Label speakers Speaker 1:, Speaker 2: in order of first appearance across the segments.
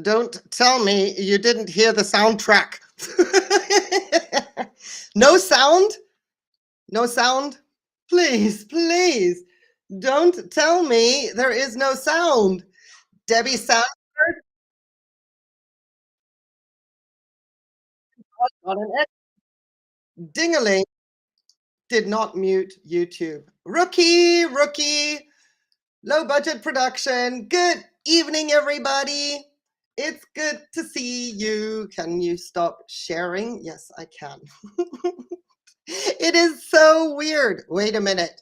Speaker 1: Don't tell me you didn't hear the soundtrack. No sound? No sound? Please, please. Don't tell me there is no sound. Debbie Sandberg on an Dingaling did not mute YouTube. Rookie, rookie, low budget production. Good evening, everybody. It's good to see you. Can you stop sharing? Yes, I can. It is so weird. Wait a minute.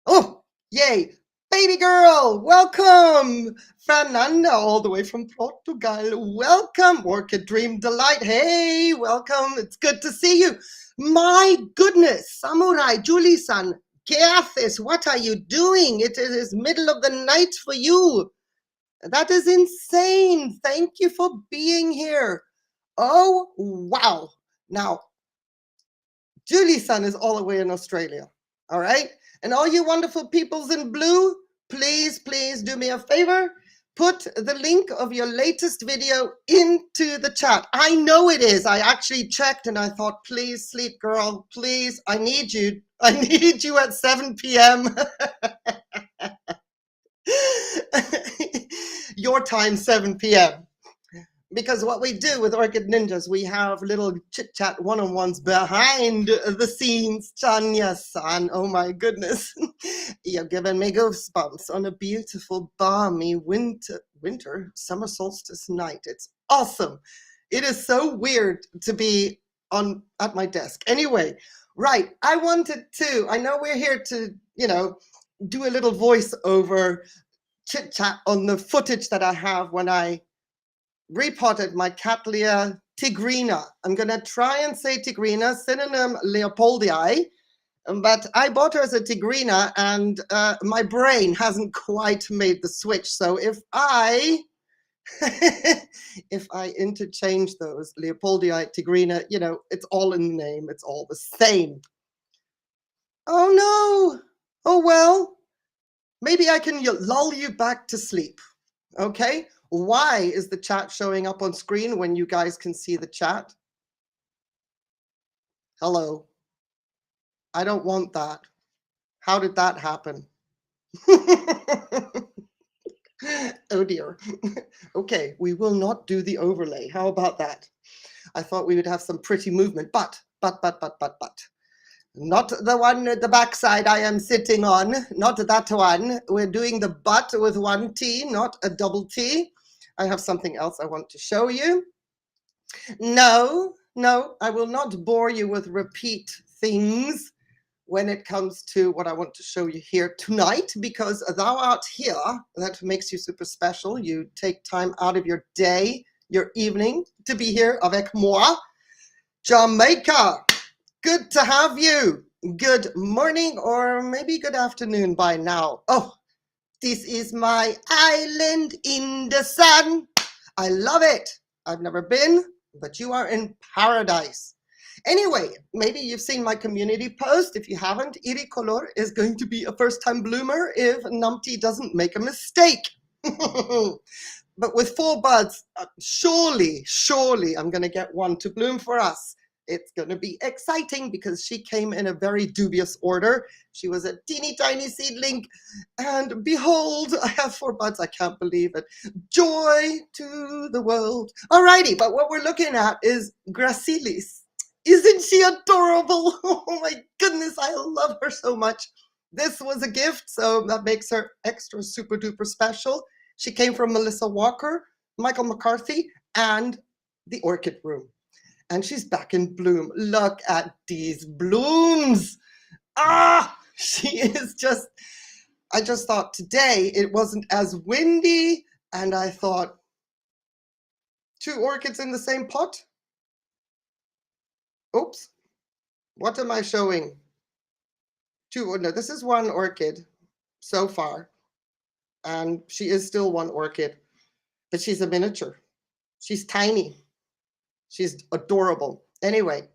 Speaker 1: Oh, yay. Baby girl, welcome. Fernanda, all the way from Portugal. Welcome. Orchid Dream Delight. Hey, welcome. It's good to see you. My goodness, Samurai Julie-san, ¿qué haces? What are you doing? It is middle of the night for you. That is insane. Thank you for being here. Oh, wow. Now, Julie-san is all the way in Australia. All right. And all you wonderful peoples in blue, please, please do me a favor. Put the link of your latest video into the chat. I know it is. I actually checked and I thought, please, sleep girl, please. I need you. I need you at 7 p.m. Your time, 7 p.m. Because what we do with Orchid Ninjas, we have little chit-chat one-on-ones behind the scenes. Tanya-san, oh my goodness. You're giving me goosebumps on a beautiful, balmy summer solstice night. It's awesome. It is so weird to be at my desk. Anyway, right, I know we're here to, do a little voiceover chit-chat on the footage that I have when I repotted my Cattleya tigrina. I'm going to try and say tigrina, synonym leopoldii, but I bought her as a tigrina and my brain hasn't quite made the switch. So if I if I interchange those, leopoldii, tigrina, it's all in the name. It's all the same. Oh no. Oh well. Maybe I can lull you back to sleep. Okay. Why is the chat showing up on screen when you guys can see the chat? Hello. I don't want that. How did that happen? Oh dear. Okay, we will not do the overlay. How about that? I thought we would have some pretty movement, but. Not the one at the backside I am sitting on, not that one. We're doing the butt with one T, not a double T. I have something else I want to show you. No, I will not bore you with repeat things when it comes to what I want to show you here tonight, because thou art here. That makes you super special. You take time out of your day, your evening, to be here avec moi. Jamaica, good to have you. Good morning, or maybe good afternoon by now. Oh, this is my island in the sun. I love it. I've never been, but you are in paradise. Anyway, maybe you've seen my community post. If you haven't, Iricolor is going to be a first-time bloomer if Numpty doesn't make a mistake. But with 4 buds, surely I'm going to get one to bloom for us. It's going to be exciting because she came in a very dubious order. She was a teeny tiny seedling, and behold, I have 4 buds. I can't believe it. Joy to the world. Alrighty, but what we're looking at is Gracilis. Isn't she adorable? Oh my goodness, I love her so much. This was a gift, so that makes her extra super duper special. She came from Melissa Walker, Michael McCarthy, and the Orchid Room. And she's back in bloom. Look at these blooms. Ah, she is just, I just thought today it wasn't as windy, and I thought, 2 orchids in the same pot? Oops, what am I showing? 2, no, this is 1 orchid so far, and she is still 1 orchid, but she's a miniature. She's tiny. She's adorable. Anyway,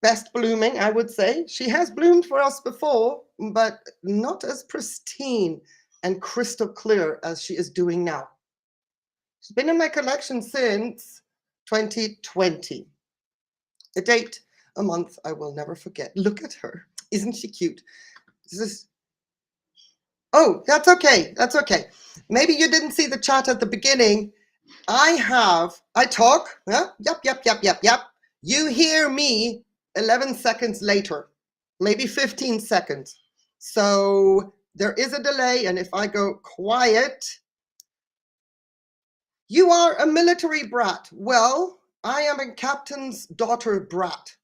Speaker 1: best blooming, I would say. She has bloomed for us before, but not as pristine and crystal clear as she is doing now. She's been in my collection since 2020. A date, a month I will never forget. Look at her. Isn't she cute? This is... Oh, that's okay. That's okay. Maybe you didn't see the chat at the beginning. I talk. Huh? Yep. You hear me 11 seconds later, maybe 15 seconds. So there is a delay. And if I go quiet, you are a military brat. Well, I am a captain's daughter brat.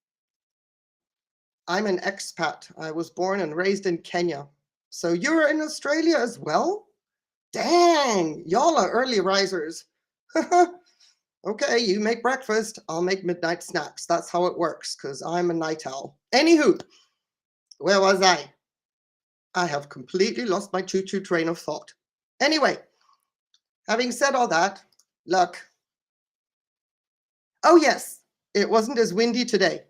Speaker 1: I'm an expat. I was born and raised in Kenya. So you're in Australia as well? Dang, y'all are early risers. Okay, you make breakfast, I'll make midnight snacks. That's how it works, because I'm a night owl. Anywho, where was I? I have completely lost my choo-choo train of thought. Anyway, having said all that, look. Oh yes, it wasn't as windy today.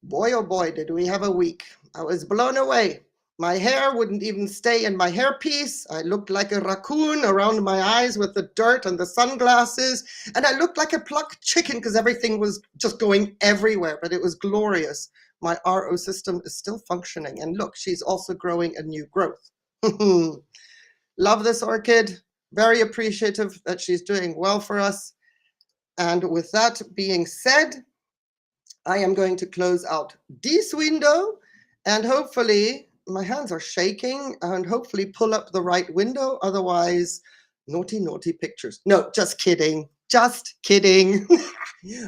Speaker 1: Boy, oh boy, did we have a week. I was blown away. My hair wouldn't even stay in my hairpiece. I looked like a raccoon around my eyes with the dirt and the sunglasses. And I looked like a plucked chicken because everything was just going everywhere, but it was glorious. My RO system is still functioning. And look, she's also growing a new growth. Love this orchid. Very appreciative that she's doing well for us. And with that being said, I am going to close out this window and hopefully, my hands are shaking, and hopefully pull up the right window. Otherwise, naughty, naughty pictures. No, just kidding. Just kidding.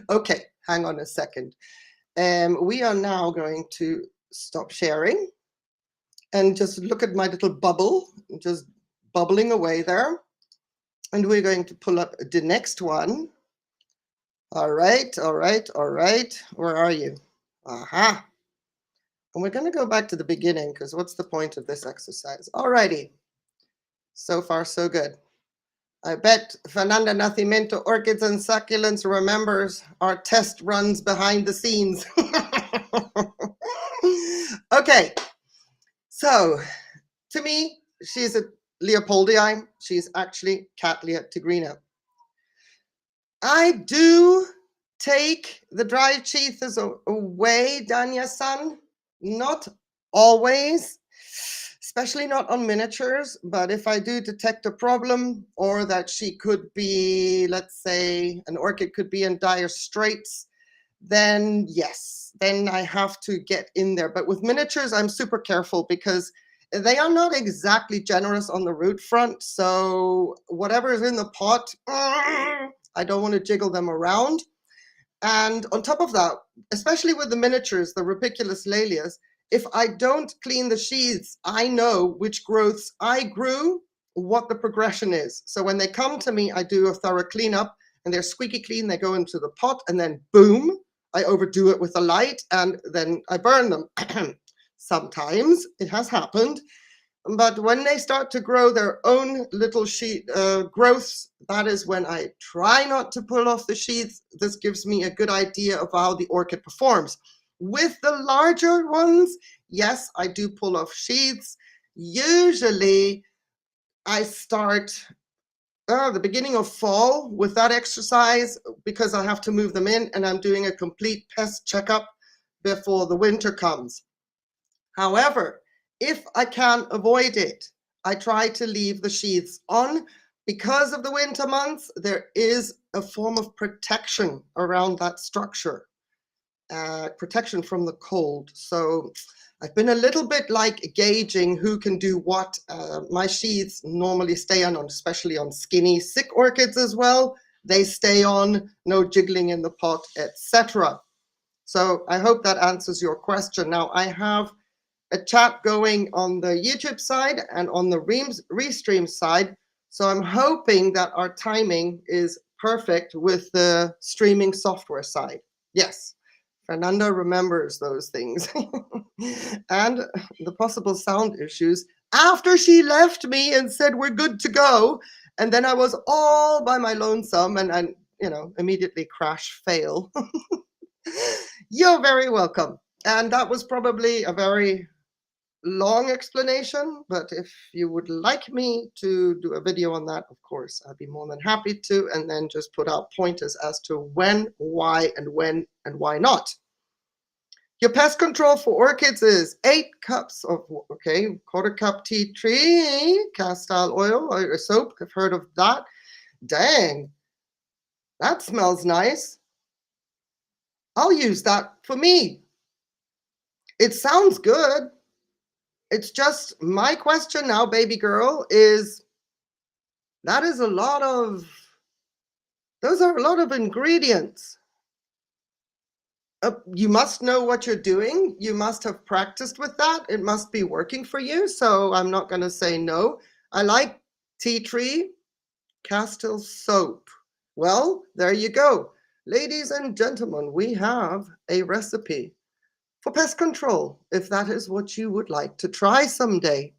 Speaker 1: Okay, hang on a second. We are now going to stop sharing and just look at my little bubble, just bubbling away there. And we're going to pull up the next one. All right. Where are you? Aha. And we're going to go back to the beginning because what's the point of this exercise? Alrighty. So far, so good. I bet Fernanda Nacimiento Orchids and Succulents remembers our test runs behind the scenes. Okay. So, to me, she's a leopoldii. She's actually Cattleya tigrina. I do take the dry sheaths away, Danya-san. Not always, especially not on miniatures, but if I do detect a problem or that she could be, let's say, an orchid could be in dire straits, then yes, then I have to get in there. But with miniatures, I'm super careful because they are not exactly generous on the root front. So whatever is in the pot, I don't want to jiggle them around. And on top of that, especially with the miniatures, the Ripiculus Lalias, if I don't clean the sheaths, I know which growths I grew, what the progression is. So when they come to me, I do a thorough cleanup and they're squeaky clean. They go into the pot and then boom, I overdo it with a light and then I burn them. Sometimes it has happened. But when they start to grow their own little growths, that is when I try not to pull off the sheaths. This gives me a good idea of how the orchid performs. With the larger ones, yes, I do pull off sheaths. Usually, I start the beginning of fall with that exercise because I have to move them in and I'm doing a complete pest checkup before the winter comes. However, if I can avoid it, I try to leave the sheaths on. Because of the winter months, there is a form of protection around that structure, protection from the cold. So I've been a little bit like gauging who can do what. My sheaths normally stay on, especially on skinny, sick orchids as well. They stay on, no jiggling in the pot, etc. So I hope that answers your question. Now I have a chat going on the YouTube side and on the Restream side. So I'm hoping that our timing is perfect with the streaming software side. Yes, Fernanda remembers those things. And the possible sound issues after she left me and said, we're good to go. And then I was all by my lonesome and I, immediately crash fail. You're very welcome. And that was probably a very long explanation, but if you would like me to do a video on that, of course, I'd be more than happy to, and then just put out pointers as to when, why, and when, and why not. Your pest control for orchids is 8 cups of, okay, quarter cup tea tree, castile oil, or soap, I've heard of that. Dang, that smells nice. I'll use that for me. It sounds good. It's just my question now, baby girl, is those are a lot of ingredients. You must know what you're doing. You must have practiced with that. It must be working for you. So I'm not going to say no. I like tea tree castile soap. Well, there you go. Ladies and gentlemen, we have a recipe for pest control, if that is what you would like to try someday.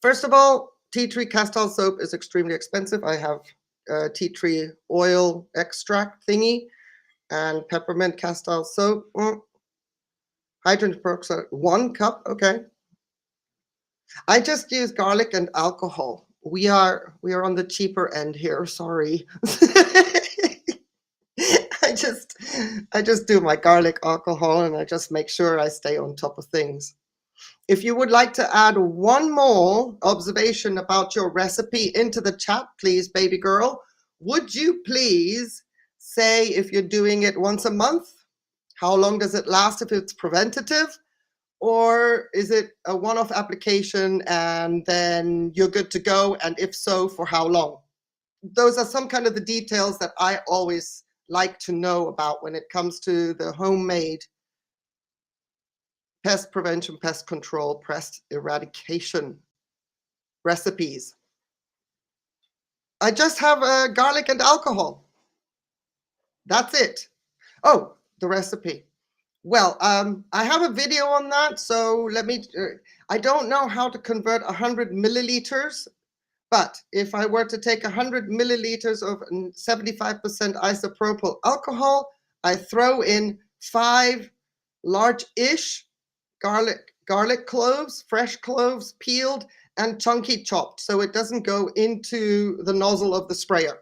Speaker 1: First of all, tea tree castile soap is extremely expensive. I have tea tree oil extract thingy and peppermint castile soap. Hydrogen peroxide, 1 cup, okay. I just use garlic and alcohol. We are on the cheaper end here, sorry. I just do my garlic alcohol and I just make sure I stay on top of things. If you would like to add one more observation about your recipe into the chat, please, baby girl, would you please say if you're doing it once a month? How long does it last if it's preventative? Or is it a one-off application and then you're good to go? And if so, for how long? Those are some kind of the details that I always like to know about when it comes to the homemade pest prevention, pest control, pest eradication recipes. I just have garlic and alcohol. That's it. Oh, the recipe. Well, I have a video on that, so let me, I don't know how to convert 100 milliliters, but if I were to take 100 milliliters of 75% isopropyl alcohol, I throw in 5 large-ish garlic cloves, fresh cloves, peeled and chunky chopped, so it doesn't go into the nozzle of the sprayer.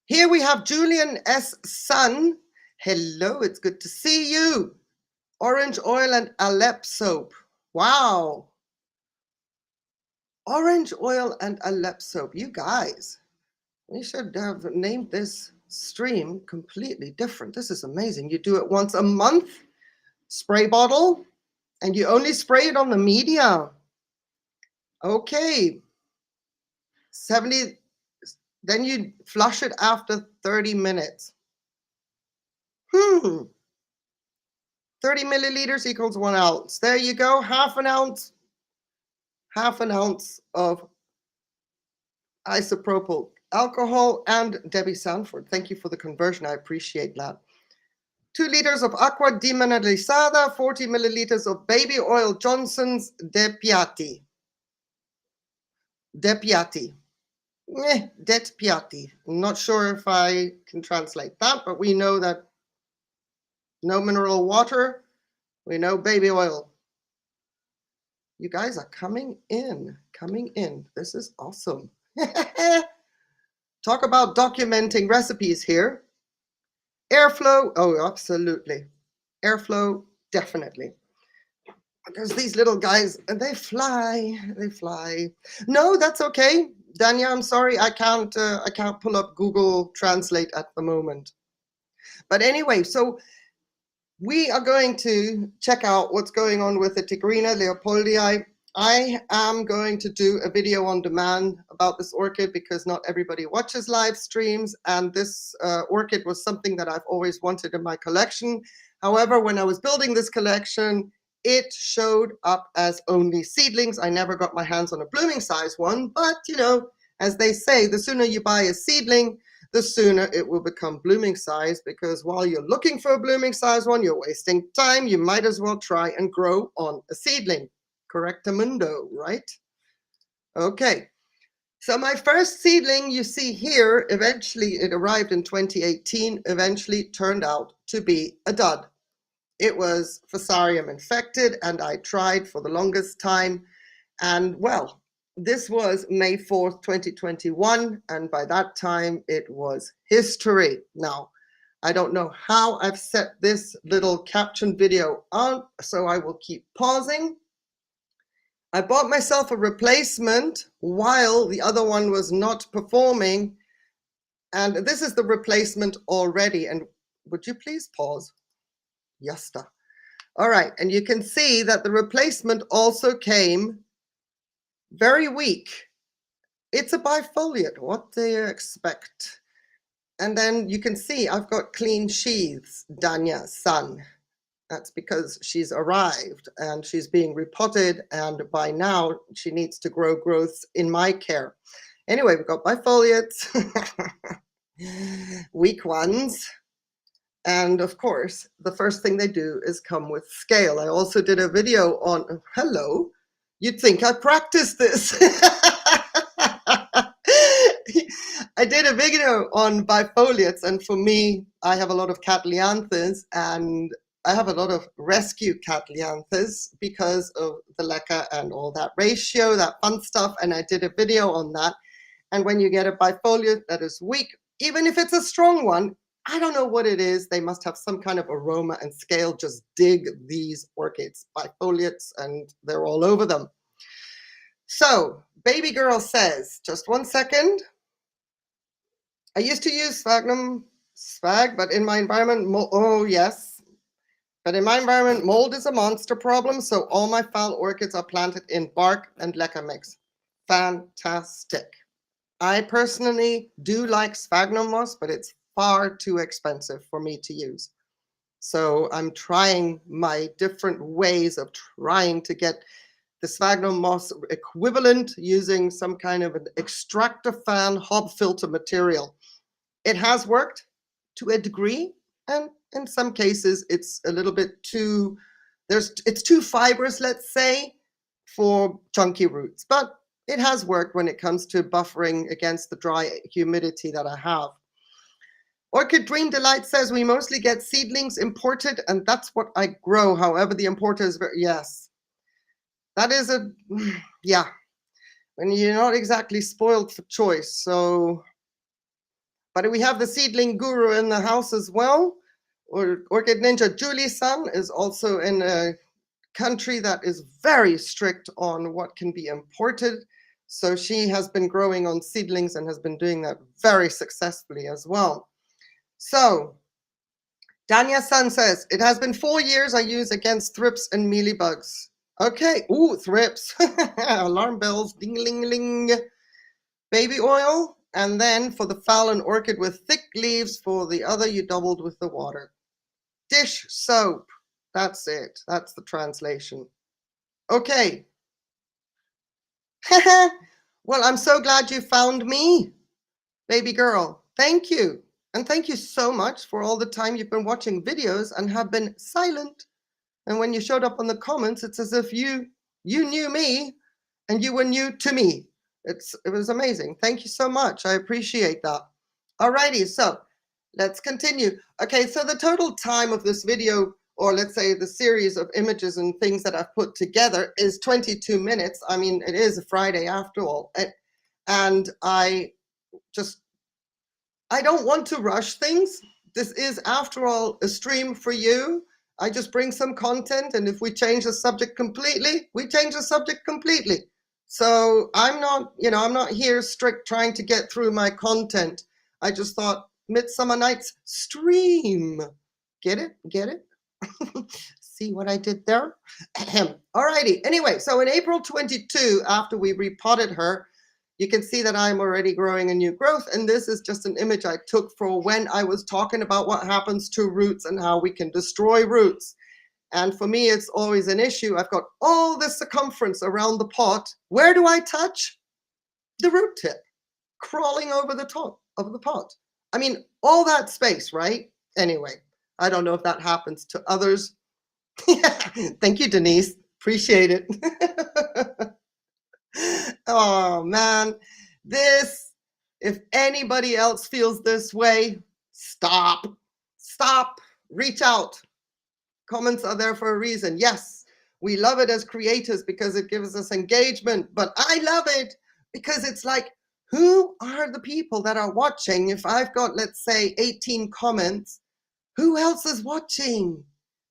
Speaker 1: Here we have Julian S. Sun. Hello, it's good to see you. Orange oil and Alep soap. Wow. Orange oil and Alep soap. You guys, we should have named this stream completely different. This is amazing. You do it once a month, spray bottle, and you only spray it on the media. Okay. 70, then you flush it after 30 minutes. 30 milliliters equals 1 ounce. There you go, half an ounce of isopropyl alcohol. And Debbie Sanford, thank you for the conversion. I appreciate that. 2 liters of aqua demineralizada, 40 milliliters of baby oil Johnson's De Piatti. De Piatti. Det Piatti. I'm not sure if I can translate that, but we know that no mineral water, we know baby oil. You guys are coming in. This is awesome. Talk about documenting recipes here. Airflow, oh, absolutely. Airflow, definitely. Because these little guys, they fly. No, that's okay. Danya, I'm sorry, I can't pull up Google Translate at the moment. But anyway, so we are going to check out what's going on with the tigrina leopoldii. I am going to do a video on demand about this orchid because not everybody watches live streams, and this orchid was something that I've always wanted in my collection. However, when I was building this collection, it showed up as only seedlings. I never got my hands on a blooming size one, but you know, as they say, the sooner you buy a seedling, the sooner it will become blooming size, because while you're looking for a blooming size one, you're wasting time. You might as well try and grow on a seedling. Correctamundo, right? Okay, so my first seedling you see here, eventually it arrived in 2018, eventually turned out to be a dud. it was Fusarium infected, and I tried for the longest time. And well, this was May 4th, 2021, and by that time it was history. Now, I don't know how I've set this little caption video on, so I will keep pausing. I bought myself a replacement while the other one was not performing, and this is the replacement already. And would you please pause? Yasta. All right, and you can see that the replacement also came very weak. It's a bifoliate. What do you expect? And then you can see I've got clean sheaths, Danya-san. That's because she's arrived and she's being repotted, and by now she needs to grow growths in my care. Anyway, we've got bifoliates, weak ones. And of course, the first thing they do is come with scale. I also did a video on, hello, you'd think I practiced this. I did a video on bifoliates, and for me, I have a lot of Cattleyanthas, and I have a lot of rescue Cattleyanthas because of the leca and all that ratio, that fun stuff, and I did a video on that. And when you get a bifoliate that is weak, even if it's a strong one, I don't know what it is, they must have some kind of aroma and scale. Just dig these orchids, bifoliates, and they're all over them. So, baby girl says, just 1 second. I used to use sphagnum, but in my environment, oh yes. But in my environment, mold is a monster problem, so all my foul orchids are planted in bark and leca mix. Fantastic. I personally do like sphagnum moss, but it's far too expensive for me to use. So I'm trying my different ways of trying to get the sphagnum moss equivalent using some kind of an extractor fan hob filter material. It has worked to a degree, and in some cases it's a little bit too, it's too fibrous, let's say, for chunky roots, but it has worked when it comes to buffering against the dry humidity that I have. Orchid Dream Delight says, we mostly get seedlings imported, and that's what I grow. However, the importer is very, yes. That is a, yeah, when you're not exactly spoiled for choice. So, but we have the seedling guru in the house as well. Orchid Ninja Julie-san is also in a country that is very strict on what can be imported. So she has been growing on seedlings and has been doing that very successfully as well. So, Danya-san says, it has been 4 years I use against thrips and mealybugs. Okay, ooh, thrips. Alarm bells, ding-ling-ling. Baby oil, and then for the fallen orchid with thick leaves, for the other you doubled with the water. Dish soap, that's it. That's the translation. Okay. Well, I'm so glad you found me, baby girl. Thank you. And thank you so much for all the time you've been watching videos and have been silent. And when you showed up on the comments, it's as if you knew me and you were new to me. It was amazing. Thank you so much. I appreciate that. Alrighty, so let's continue. Okay, so the total time of this video, or let's say the series of images and things that I've put together, is 22 minutes. I mean, it is a Friday after all. And I don't want to rush things. This is, after all, a stream for you. I just bring some content, and if we change the subject completely, we change the subject completely. So I'm not, I'm not here strict trying to get through my content. I just thought Midsummer Night's stream. Get it? Get it? See what I did there? Alrighty. Anyway, so in April 22, after we repotted her, you can see that I'm already growing a new growth, and this is just an image I took for when I was talking about what happens to roots and how we can destroy roots. And for me, it's always an issue. I've got all this circumference around the pot. Where do I touch? The root tip, crawling over the top of the pot. I mean, all that space, right? Anyway, I don't know if that happens to others. Thank you, Denise. Appreciate it. Oh, man. If anybody else feels this way, stop. Stop. Reach out. Comments are there for a reason. Yes, we love it as creators because it gives us engagement, but I love it because it's like, who are the people that are watching? If I've got, let's say, 18 comments, who else is watching?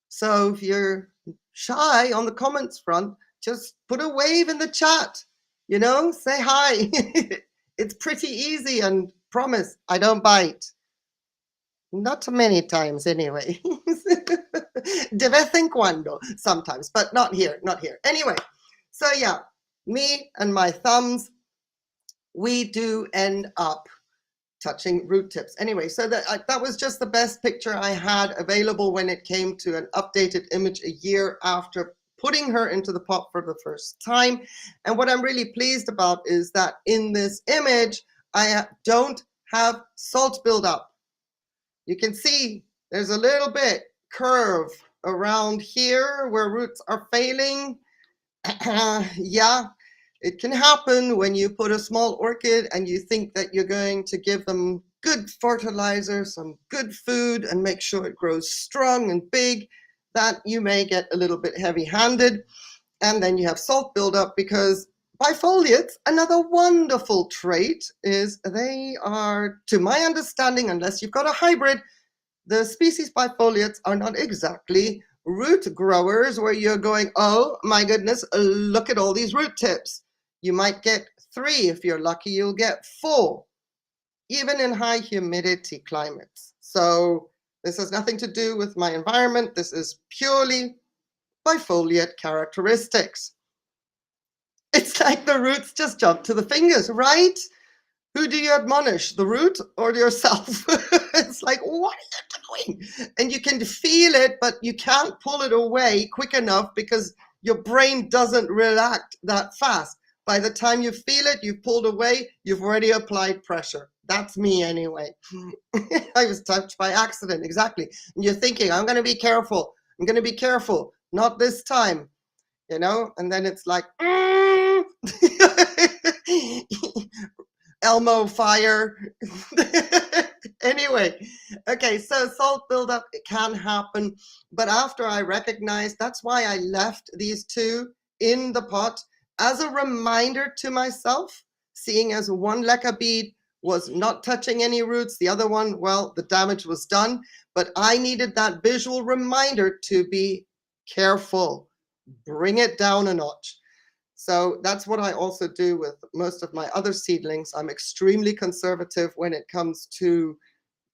Speaker 1: So if you're shy on the comments front, just put a wave in the chat, you know, say hi. It's pretty easy, and promise I don't bite. Not many times anyway. De vez en cuando, sometimes, but not here, not here. Anyway, so yeah, me and my thumbs, we do end up touching root tips. Anyway, so that was just the best picture I had available when it came to an updated image a year after putting her into the pot for the first time. And what I'm really pleased about is that in this image, I don't have salt buildup. You can see there's a little bit curve around here where roots are failing. Yeah, it can happen when you put a small orchid and you think that you're going to give them good fertilizer, some good food, and make sure it grows strong and big, that you may get a little bit heavy-handed, and then you have salt buildup. Because bifoliates, another wonderful trait is they are, to my understanding, unless you've got a hybrid, the species bifoliates are not exactly root growers where you're going, oh my goodness, look at all these root tips. You might get 3. If you're lucky, you'll get 4, even in high humidity climates. So this has nothing to do with my environment. This is purely bifoliate characteristics. It's like the roots just jump to the fingers, right? Who do you admonish, the root or yourself? It's like, what are you doing? And you can feel it, but you can't pull it away quick enough because your brain doesn't react that fast. By the time you feel it, you've pulled away, you've already applied pressure. That's me anyway. I was touched by accident, exactly. And you're thinking, I'm going to be careful. I'm going to be careful. Not this time, you know? And then it's like, Elmo fire. Anyway, okay, so salt buildup, it can happen. But after I recognized, that's why I left these 2 in the pot as a reminder to myself, seeing as one leca bead was not touching any roots, the other one, well, the damage was done, but I needed that visual reminder to be careful, bring it down a notch. So that's what I also do with most of my other seedlings. I'm extremely conservative when it comes to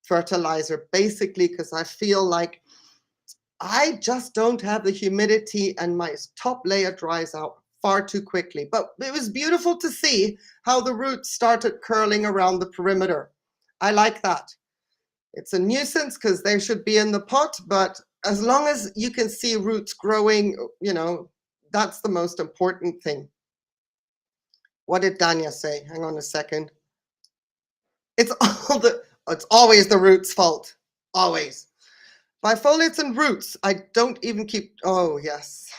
Speaker 1: fertilizer, basically because I feel like I just don't have the humidity and my top layer dries out far too quickly. But it was beautiful to see how the roots started curling around the perimeter. I like that. It's a nuisance because they should be in the pot, but as long as you can see roots growing, you know, that's the most important thing. What did Danya say? Hang on a second. It's always the roots' fault. Always. Bifoliates and roots. I don't even keep. Oh, yes.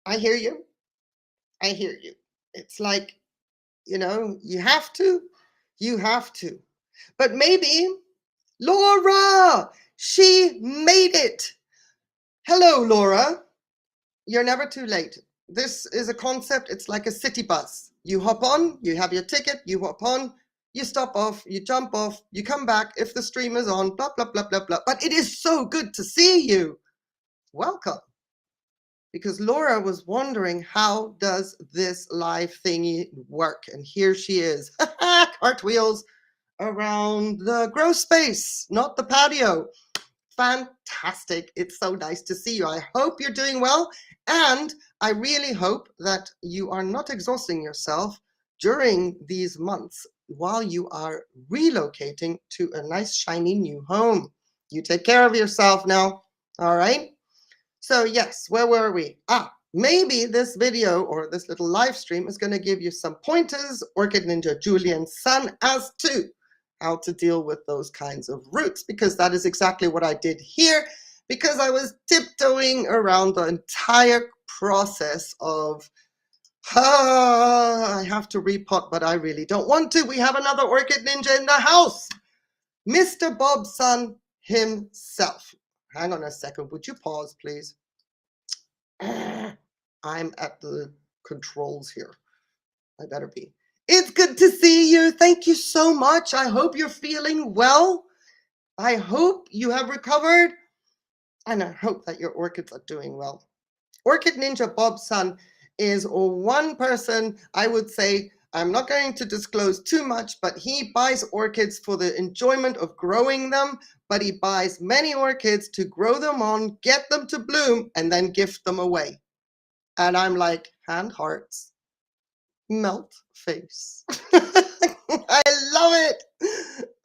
Speaker 1: I hear you. I hear you. It's like, you know, you have to. You have to. But maybe Laura, she made it. Hello, Laura. You're never too late. This is a concept. It's like a city bus. You hop on, you have your ticket, you hop on, you stop off, you jump off, you come back if the stream is on, blah, blah, blah, blah, blah. But it is so good to see you. Welcome. Because Laura was wondering, how does this live thingy work? And here she is. Cartwheels around the grow space, not the patio. Fantastic. It's so nice to see you. I hope you're doing well. And I really hope that you are not exhausting yourself during these months while you are relocating to a nice, shiny new home. You take care of yourself now. All right. So yes, where were we? Maybe this video or this little live stream is going to give you some pointers, Orchid Ninja Julian's son, as to how to deal with those kinds of roots, because that is exactly what I did here, because I was tiptoeing around the entire process of, I have to repot, but I really don't want to. We have another Orchid Ninja in the house, Mr. Bob's son himself. hang on a second. Would you pause, please? I'm at the controls here. I better be. It's good to see you. Thank you so much. I hope you're feeling well. I hope you have recovered. And I hope that your orchids are doing well. Orchid Ninja Bob's son is one person, I would say, I'm not going to disclose too much, but he buys orchids for the enjoyment of growing them, but he buys many orchids to grow them on, get them to bloom, and then gift them away. And I'm like, hand hearts, melt face. I love it.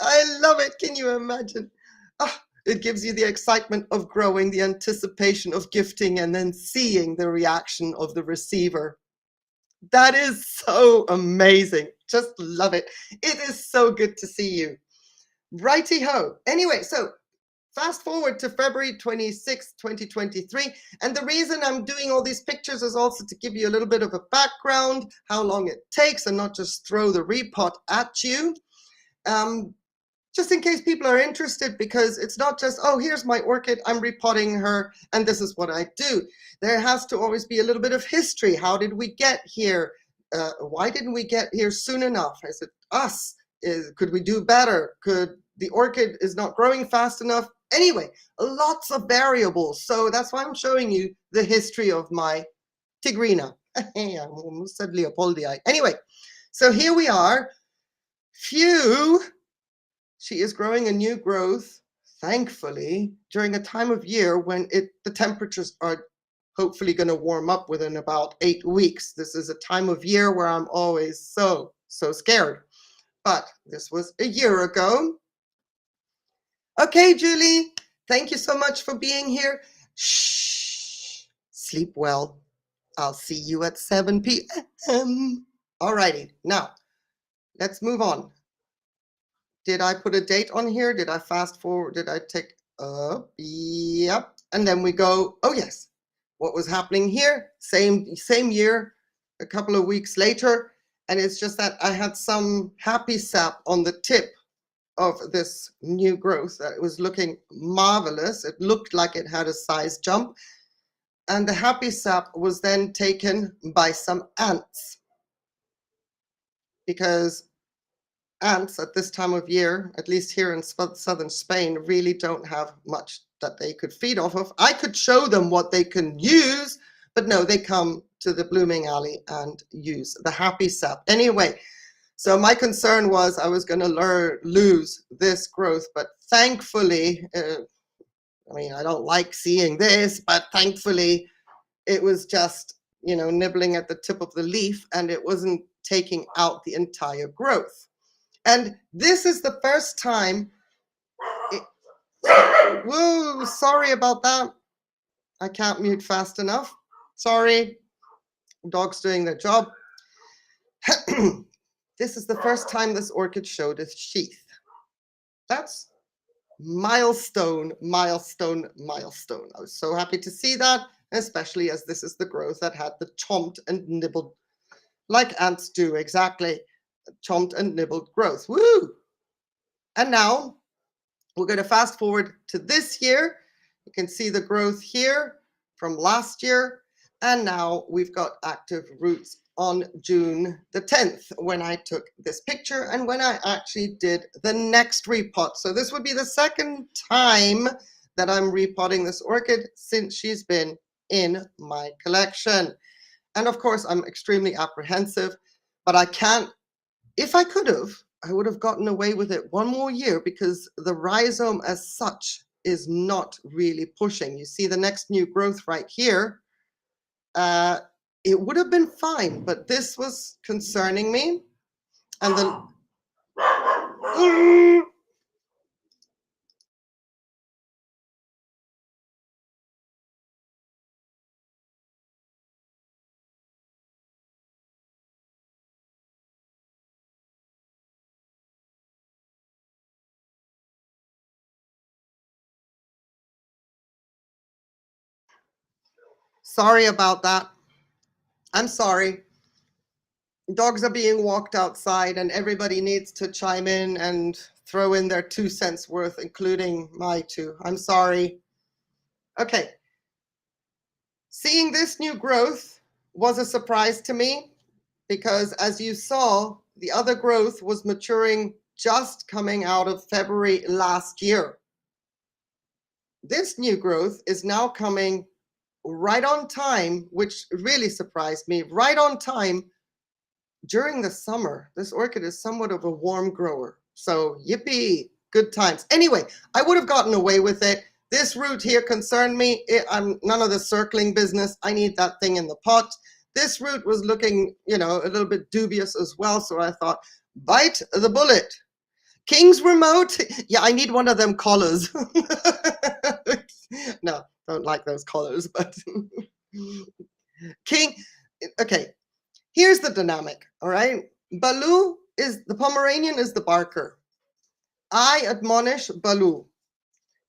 Speaker 1: I love it. Can you imagine? Oh, it gives you the excitement of growing, the anticipation of gifting, and then seeing the reaction of the receiver. That is so amazing. Just love it. It is so good to see you. Righty ho. Anyway, so fast forward to February 26, 2023. And the reason I'm doing all these pictures is also to give you a little bit of a background, how long it takes, and not just throw the repot at you. Just in case people are interested, because it's not just, oh, here's my orchid, I'm repotting her, and this is what I do. There has to always be a little bit of history. How did we get here? Why didn't we get here soon enough? Is it us? Could we do better? The orchid is not growing fast enough? Anyway, lots of variables. So that's why I'm showing you the history of my tigrina. I almost said leopoldii. Anyway, so here we are. She is growing a new growth, thankfully, during a time of year when the temperatures are hopefully going to warm up within about 8 weeks. This is a time of year where I'm always so scared. But this was a year ago. Okay, Julie, thank you so much for being here. Shh, sleep well. I'll see you at 7 p.m. Alrighty, now let's move on. Did I put a date on here? Did I fast forward? Did I take up? Yep. And then we go, oh yes, what was happening here? Same year, a couple of weeks later. And it's just that I had some happy sap on the tip of this new growth that was looking marvelous. It looked like it had a size jump. And the happy sap was then taken by some ants, because ants at this time of year, at least here in southern Spain, really don't have much that they could feed off of. I could show them what they can use, but no, they come to the blooming alley and use the happy sap. Anyway, so my concern was I was going to lose this growth, but thankfully, I mean, I don't like seeing this, but thankfully it was just, nibbling at the tip of the leaf, and it wasn't taking out the entire growth. And this is the first time, whoa, sorry about that. I can't mute fast enough. Sorry, dog's doing their job. This is the first time this orchid showed its sheath. That's milestone, milestone, milestone. I was so happy to see that, especially as this is the growth that had the chomped and nibbled, like ants do, exactly. Chomped and nibbled growth. Woo! And now we're going to fast forward to this year. You can see the growth here from last year. And now we've got active roots on June the 10th when I took this picture and when I actually did the next repot. So this would be the second time that I'm repotting this orchid since she's been in my collection. And of course, I'm extremely apprehensive, but I can't. If I could have, I would have gotten away with it one more year, because the rhizome as such is not really pushing. You see the next new growth right here. It would have been fine, but this was concerning me. And then, sorry about that. I'm sorry. Dogs are being walked outside and everybody needs to chime in and throw in their 2 cents worth, including my 2. I'm sorry. Okay. Seeing this new growth was a surprise to me because, as you saw, the other growth was maturing just coming out of February last year. This new growth is now coming right on time, which really surprised me, right on time during the summer. This orchid is somewhat of a warm grower. So yippee, good times. Anyway, I would have gotten away with it. This root here concerned me. I'm none of the circling business. I need that thing in the pot. This root was looking, a little bit dubious as well. So I thought, bite the bullet. King's remote. Yeah, I need one of them collars. No, don't like those collars, but King. Okay, here's the dynamic, all right? Baloo is the Pomeranian is the barker. I admonish Baloo.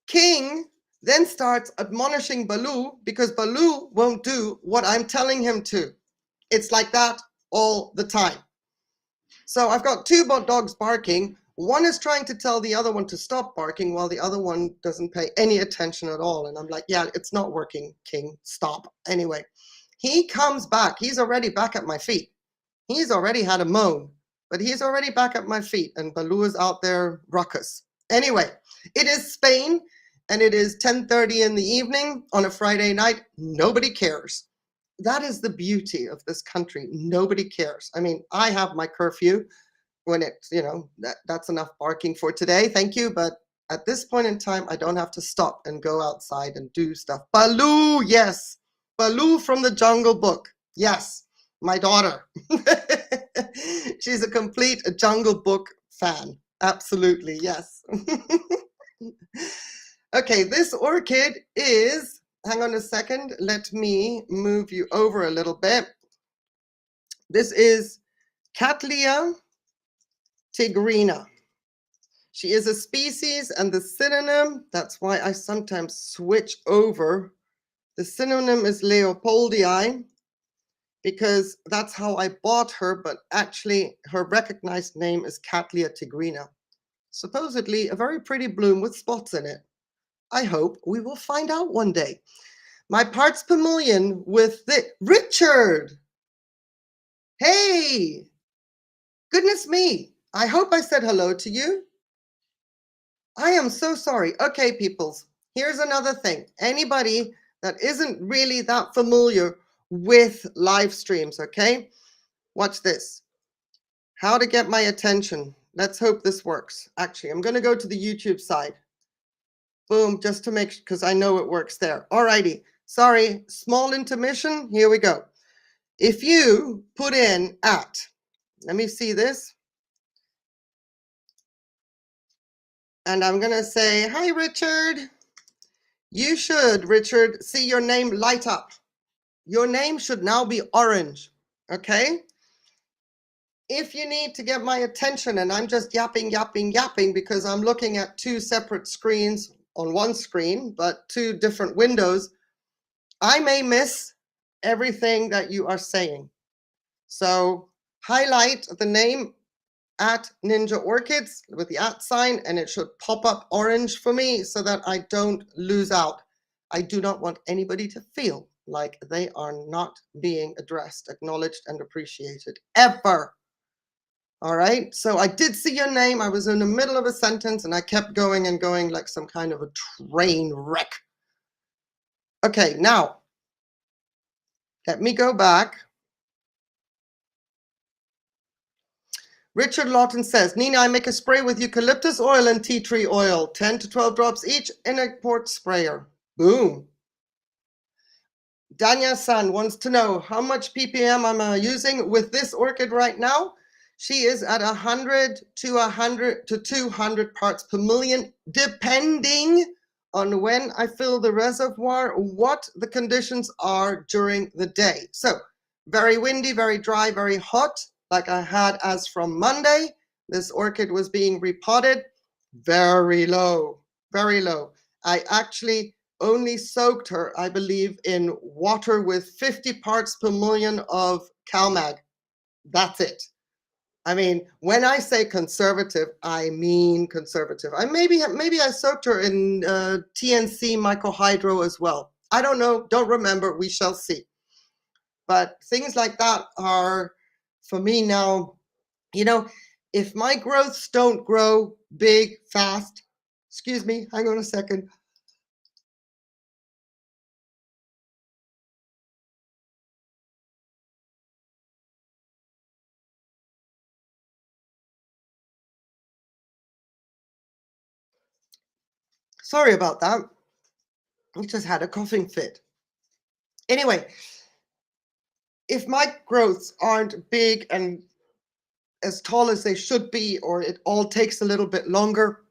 Speaker 1: King then starts admonishing Baloo because Baloo won't do what I'm telling him to. It's like that all the time. So I've got two dogs barking. One is trying to tell the other one to stop barking while the other one doesn't pay any attention at all. And I'm like, yeah, it's not working, King, stop. Anyway, he comes back. He's already back at my feet. He's already had a moan, but he's already back at my feet, and Baloo is out there ruckus. Anyway, it is Spain, and it is 10:30 in the evening on a Friday night. Nobody cares. That is the beauty of this country. Nobody cares. I mean, I have my curfew when it's, that's enough barking for today. Thank you. But at this point in time, I don't have to stop and go outside and do stuff. Baloo, yes. Baloo from the Jungle Book. Yes. My daughter. She's a complete Jungle Book fan. Absolutely, yes. Okay, this orchid is, hang on a second, let me move you over a little bit. This is Cattleya tigrina. She is a species, and the synonym, that's why I sometimes switch over. The synonym is leopoldii, because that's how I bought her, but actually her recognized name is Cattleya tigrina. Supposedly a very pretty bloom with spots in it. I hope we will find out one day. My parts per million with the Richard. Hey, goodness me. I hope I said hello to you. I am so sorry. Okay, peoples, here's another thing. Anybody that isn't really that familiar with live streams, okay? Watch this. How to get my attention. Let's hope this works. Actually, I'm going to go to the YouTube side. Boom, just to make sure, because I know it works there. Alrighty. Sorry, small intermission. Here we go. If you put in at, let me see this. And I'm going to say, hi, Richard. You should, Richard, see your name light up. Your name should now be orange. Okay? If you need to get my attention and I'm just yapping because I'm looking at two separate screens on one screen, but two different windows, I may miss everything that you are saying. So highlight the name at Ninja Orchids with the @ sign, and it should pop up orange for me so that I don't lose out. I do not want anybody to feel like they are not being addressed, acknowledged, and appreciated, ever. All right, so I did see your name. I was in the middle of a sentence and I kept going and going like some kind of a train wreck. Okay, now, let me go back. Richard Lawton says, Nina, I make a spray with eucalyptus oil and tea tree oil, 10 to 12 drops each in a quart sprayer. Boom. Danya-san wants to know how much ppm I'm using with this orchid right now. She is at 100 to 200 parts per million, depending on when I fill the reservoir, what the conditions are during the day. So very windy, very dry, very hot, like I had as from Monday. This orchid was being repotted. Very low, very low. I actually only soaked her, I believe, in water with 50 parts per million of CalMag. That's it. I mean, when I say conservative, I mean conservative. Maybe I soaked her in TNC microhydro as well. I don't know, don't remember, we shall see. But things like that are, for me now, you know, if my growths don't grow big, fast, excuse me, hang on a second. Sorry about that. I just had a coughing fit. Anyway, if my growths aren't big and as tall as they should be, or it all takes a little bit longer,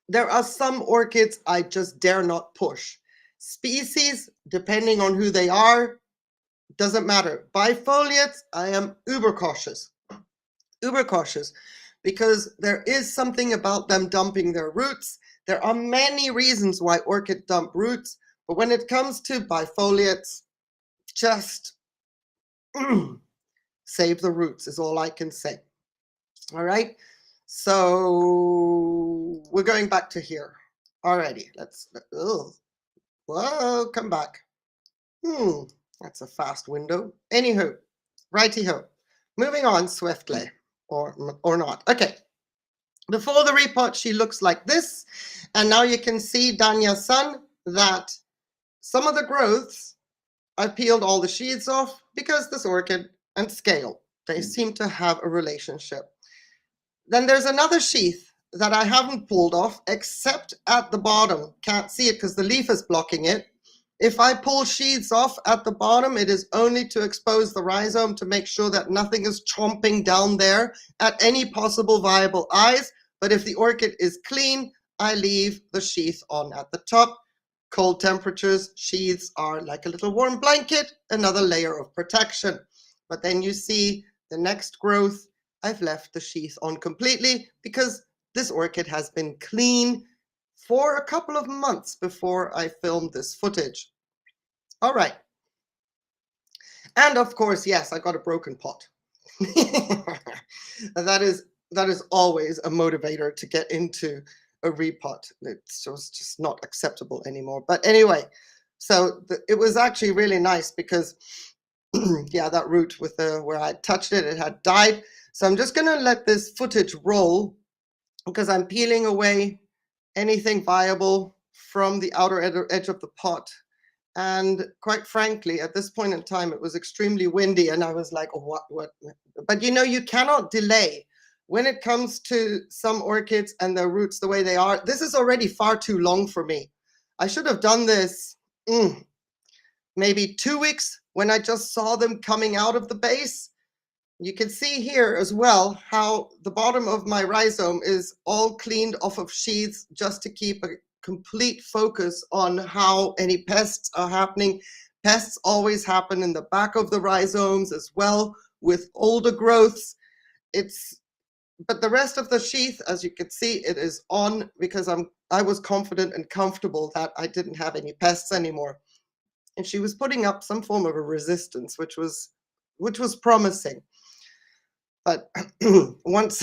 Speaker 1: there are some orchids I just dare not push. Species, depending on who they are, doesn't matter. Bifoliates, I am uber cautious, because there is something about them dumping their roots. There are many reasons why orchid dump roots, but when it comes to bifoliates, just save the roots is all I can say. All right, so we're going back to here. Alrighty, let's, whoa, come back. That's a fast window. Anywho, righty-ho. Moving on swiftly, or not. Okay, before the repot, she looks like this. And now you can see, Danya-san, that some of the growths, I peeled all the sheaths off because this orchid and scale, they seem to have a relationship. Then there's another sheath that I haven't pulled off, except at the bottom. Can't see it because the leaf is blocking it. If I pull sheaths off at the bottom, it is only to expose the rhizome to make sure that nothing is chomping down there at any possible viable eyes. But if the orchid is clean, I leave the sheath on at the top. Cold temperatures, sheaths are like a little warm blanket, another layer of protection. But then you see the next growth, I've left the sheath on completely because this orchid has been clean for a couple of months before I filmed this footage. All right. And of course, yes, I got a broken pot. that is always a motivator to get into a repot. It's just not acceptable anymore. But anyway, so it was actually really nice because yeah, that root with where I touched it, it had died. So I'm just going to let this footage roll because I'm peeling away anything viable from the outer edge of the pot. And quite frankly, at this point in time, it was extremely windy and I was like, oh, what? But you know, you cannot delay. When it comes to some orchids and their roots the way they are, this is already far too long for me. I should have done this maybe 2 weeks when I just saw them coming out of the base. You can see here as well how the bottom of my rhizome is all cleaned off of sheaths just to keep a complete focus on how any pests are happening. Pests always happen in the back of the rhizomes as well with older growths. But the rest of the sheath, as you can see, it is on because I was confident and comfortable that I didn't have any pests anymore. And she was putting up some form of a resistance, which was promising. But once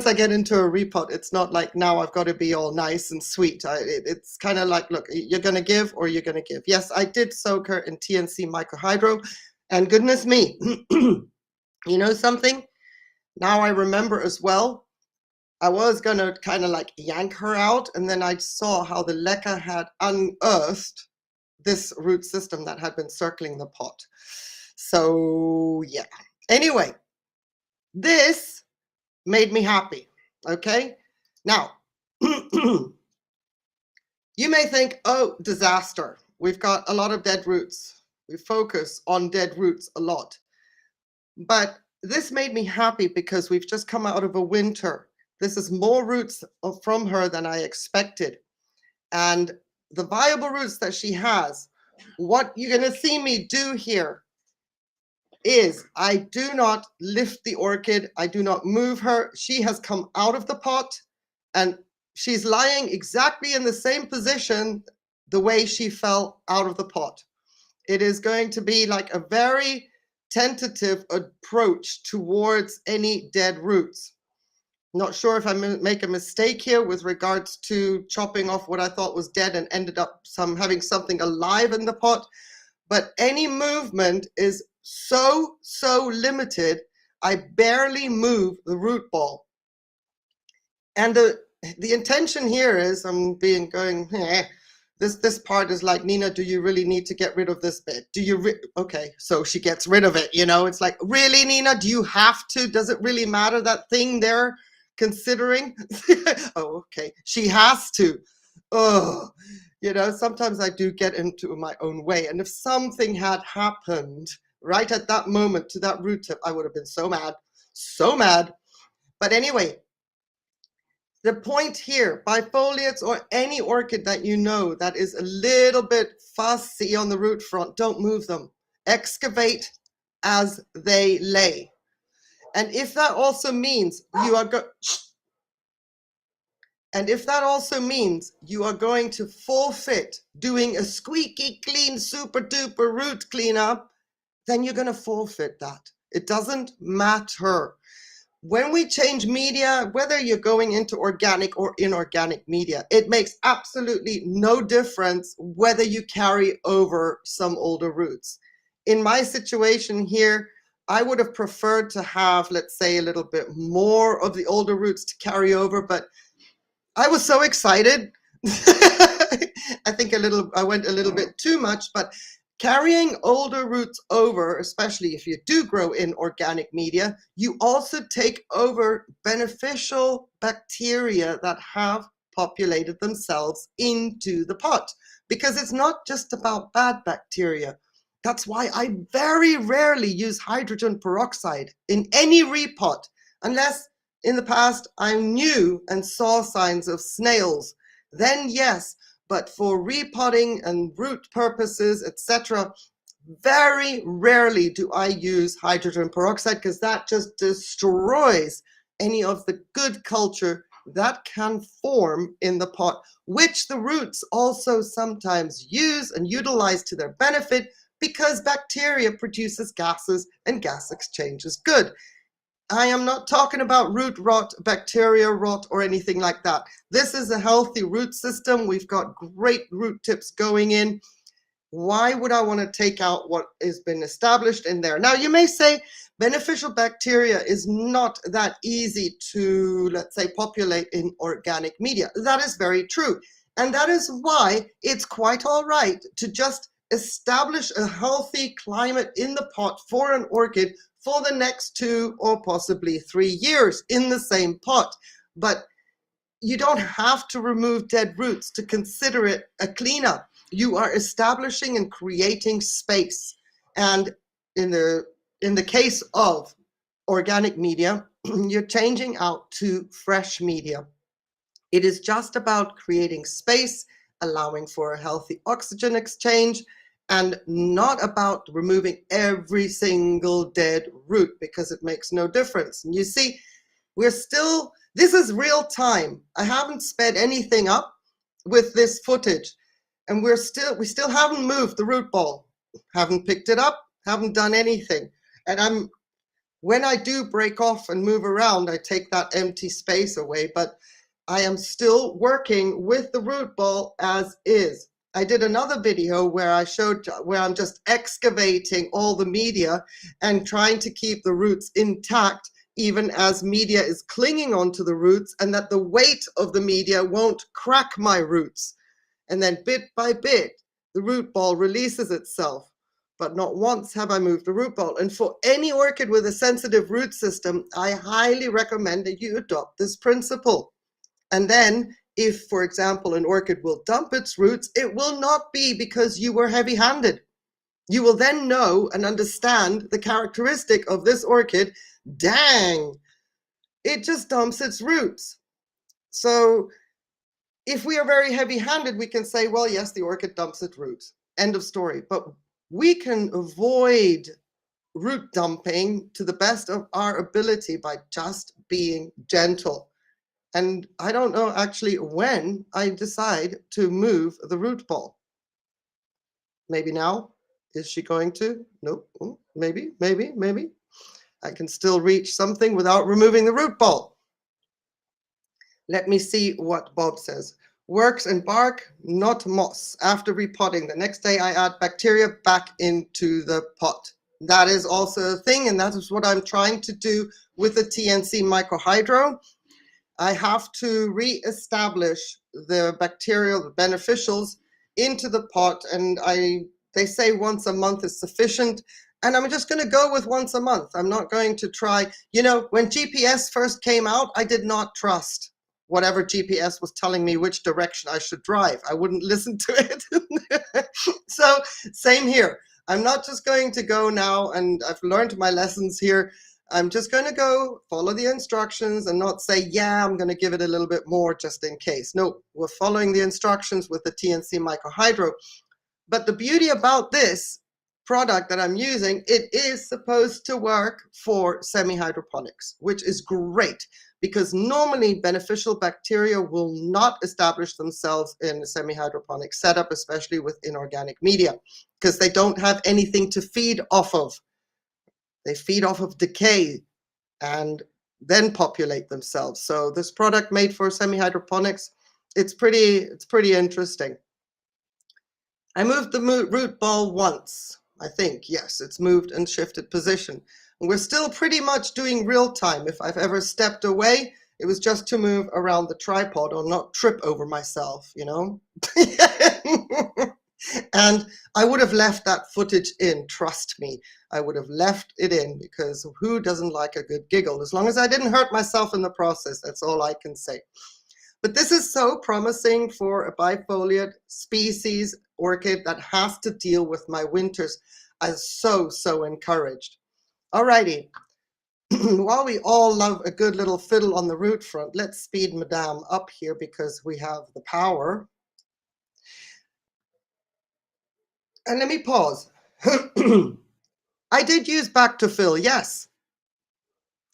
Speaker 1: I get into a repot, it's not like now I've got to be all nice and sweet. It's kind of like, look, you're going to give or you're going to give. Yes, I did soak her in TNC microhydro. And goodness me, you know something? Now I remember as well, I was going to kind of like yank her out. And then I saw how the leca had unearthed this root system that had been circling the pot. So yeah. Anyway, this made me happy. Okay. Now, you may think, oh, disaster. We've got a lot of dead roots. We focus on dead roots a lot. But this made me happy because we've just come out of a winter. This is more roots from her than I expected. And the viable roots that she has, what you're going to see me do here is I do not lift the orchid. I do not move her. She has come out of the pot and she's lying exactly in the same position the way she fell out of the pot. It is going to be like a very tentative approach towards any dead roots. Not sure if I make a mistake here with regards to chopping off what I thought was dead and ended up having something alive in the pot. But any movement is so limited. I barely move the root ball. And the intention here is this part is like, Nina, do you really need to get rid of this bit? Do you okay, so she gets rid of it, you know. It's like, really, Nina, do you have to? Does it really matter, that thing there, considering? Oh, okay, she has to. Oh, you know, sometimes I do get into my own way, and if something had happened right at that moment to that root tip, I would have been so mad. But anyway, the point here, bifoliates or any orchid that you know that is a little bit fussy on the root front, don't move them. Excavate as they lay. And if that also means you are going to forfeit doing a squeaky clean, super duper root cleanup, then you're going to forfeit that. It doesn't matter. When we change media, whether you're going into organic or inorganic media, it makes absolutely no difference whether you carry over some older roots. In my situation here, I would have preferred to have, let's say, a little bit more of the older roots to carry over, but I was so excited. I think I went a little bit too much, but carrying older roots over, especially if you do grow in organic media, you also take over beneficial bacteria that have populated themselves into the pot, because it's not just about bad bacteria. That's why I very rarely use hydrogen peroxide in any repot, unless in the past I knew and saw signs of snails. Then yes, but for repotting and root purposes, etc., very rarely do I use hydrogen peroxide, because that just destroys any of the good culture that can form in the pot, which the roots also sometimes use and utilize to their benefit, because bacteria produces gases and gas exchange is good. I am not talking about root rot, bacteria rot, or anything like that. This is a healthy root system. We've got great root tips going in. Why would I want to take out what has been established in there? Now, you may say beneficial bacteria is not that easy to, let's say, populate in organic media. That is very true. And that is why it's quite all right to just establish a healthy climate in the pot for an orchid for the next 2 or possibly 3 years in the same pot. But you don't have to remove dead roots to consider it a cleanup. You are establishing and creating space. And in the case of organic media, you're changing out to fresh media. It is just about creating space, allowing for a healthy oxygen exchange, and not about removing every single dead root, because it makes no difference. And you see, this is real time. I haven't sped anything up with this footage, and we still haven't moved the root ball, haven't picked it up, haven't done anything. And when I do break off and move around, I take that empty space away, but I am still working with the root ball as is. I did another video where I'm just excavating all the media and trying to keep the roots intact, even as media is clinging onto the roots, and that the weight of the media won't crack my roots. And then bit by bit, the root ball releases itself. But not once have I moved the root ball. And for any orchid with a sensitive root system, I highly recommend that you adopt this principle. And then, if, for example, an orchid will dump its roots, it will not be because you were heavy-handed. You will then know and understand the characteristic of this orchid. Dang, it just dumps its roots. So if we are very heavy-handed, we can say, well, yes, the orchid dumps its roots. End of story. But we can avoid root dumping to the best of our ability by just being gentle. And I don't know actually when I decide to move the root ball. Maybe now? Is she going to? Nope. Maybe, maybe, maybe. I can still reach something without removing the root ball. Let me see what Bob says. Works in bark, not moss. After repotting, the next day I add bacteria back into the pot. That is also a thing, and that is what I'm trying to do with the TNC microhydro. I have to re-establish the bacterial beneficials into the pot, and they say once a month is sufficient, and I'm just going to go with once a month. I'm not going to try, when GPS first came out, I did not trust whatever GPS was telling me which direction I should drive. I wouldn't listen to it. So same here. I'm not just going to go now, and I've learned my lessons here. I'm just going to go follow the instructions and not say, yeah, I'm going to give it a little bit more just in case. No, we're following the instructions with the TNC microhydro. But the beauty about this product that I'm using, it is supposed to work for semi-hydroponics, which is great because normally beneficial bacteria will not establish themselves in a semi-hydroponic setup, especially with inorganic media, because they don't have anything to feed off of. They feed off of decay and then populate themselves. So this product made for semi-hydroponics, it's pretty interesting. I moved the root ball once, I think. Yes, it's moved and shifted position. And we're still pretty much doing real time. If I've ever stepped away, it was just to move around the tripod or not trip over myself, And I would have left that footage in, trust me. I would have left it in because who doesn't like a good giggle? As long as I didn't hurt myself in the process, that's all I can say. But this is so promising for a bifoliate species orchid that has to deal with my winters. I'm so encouraged. Alrighty, while we all love a good little fiddle on the root front, let's speed Madame up here because we have the power. And let me pause. I did use back to fill, yes.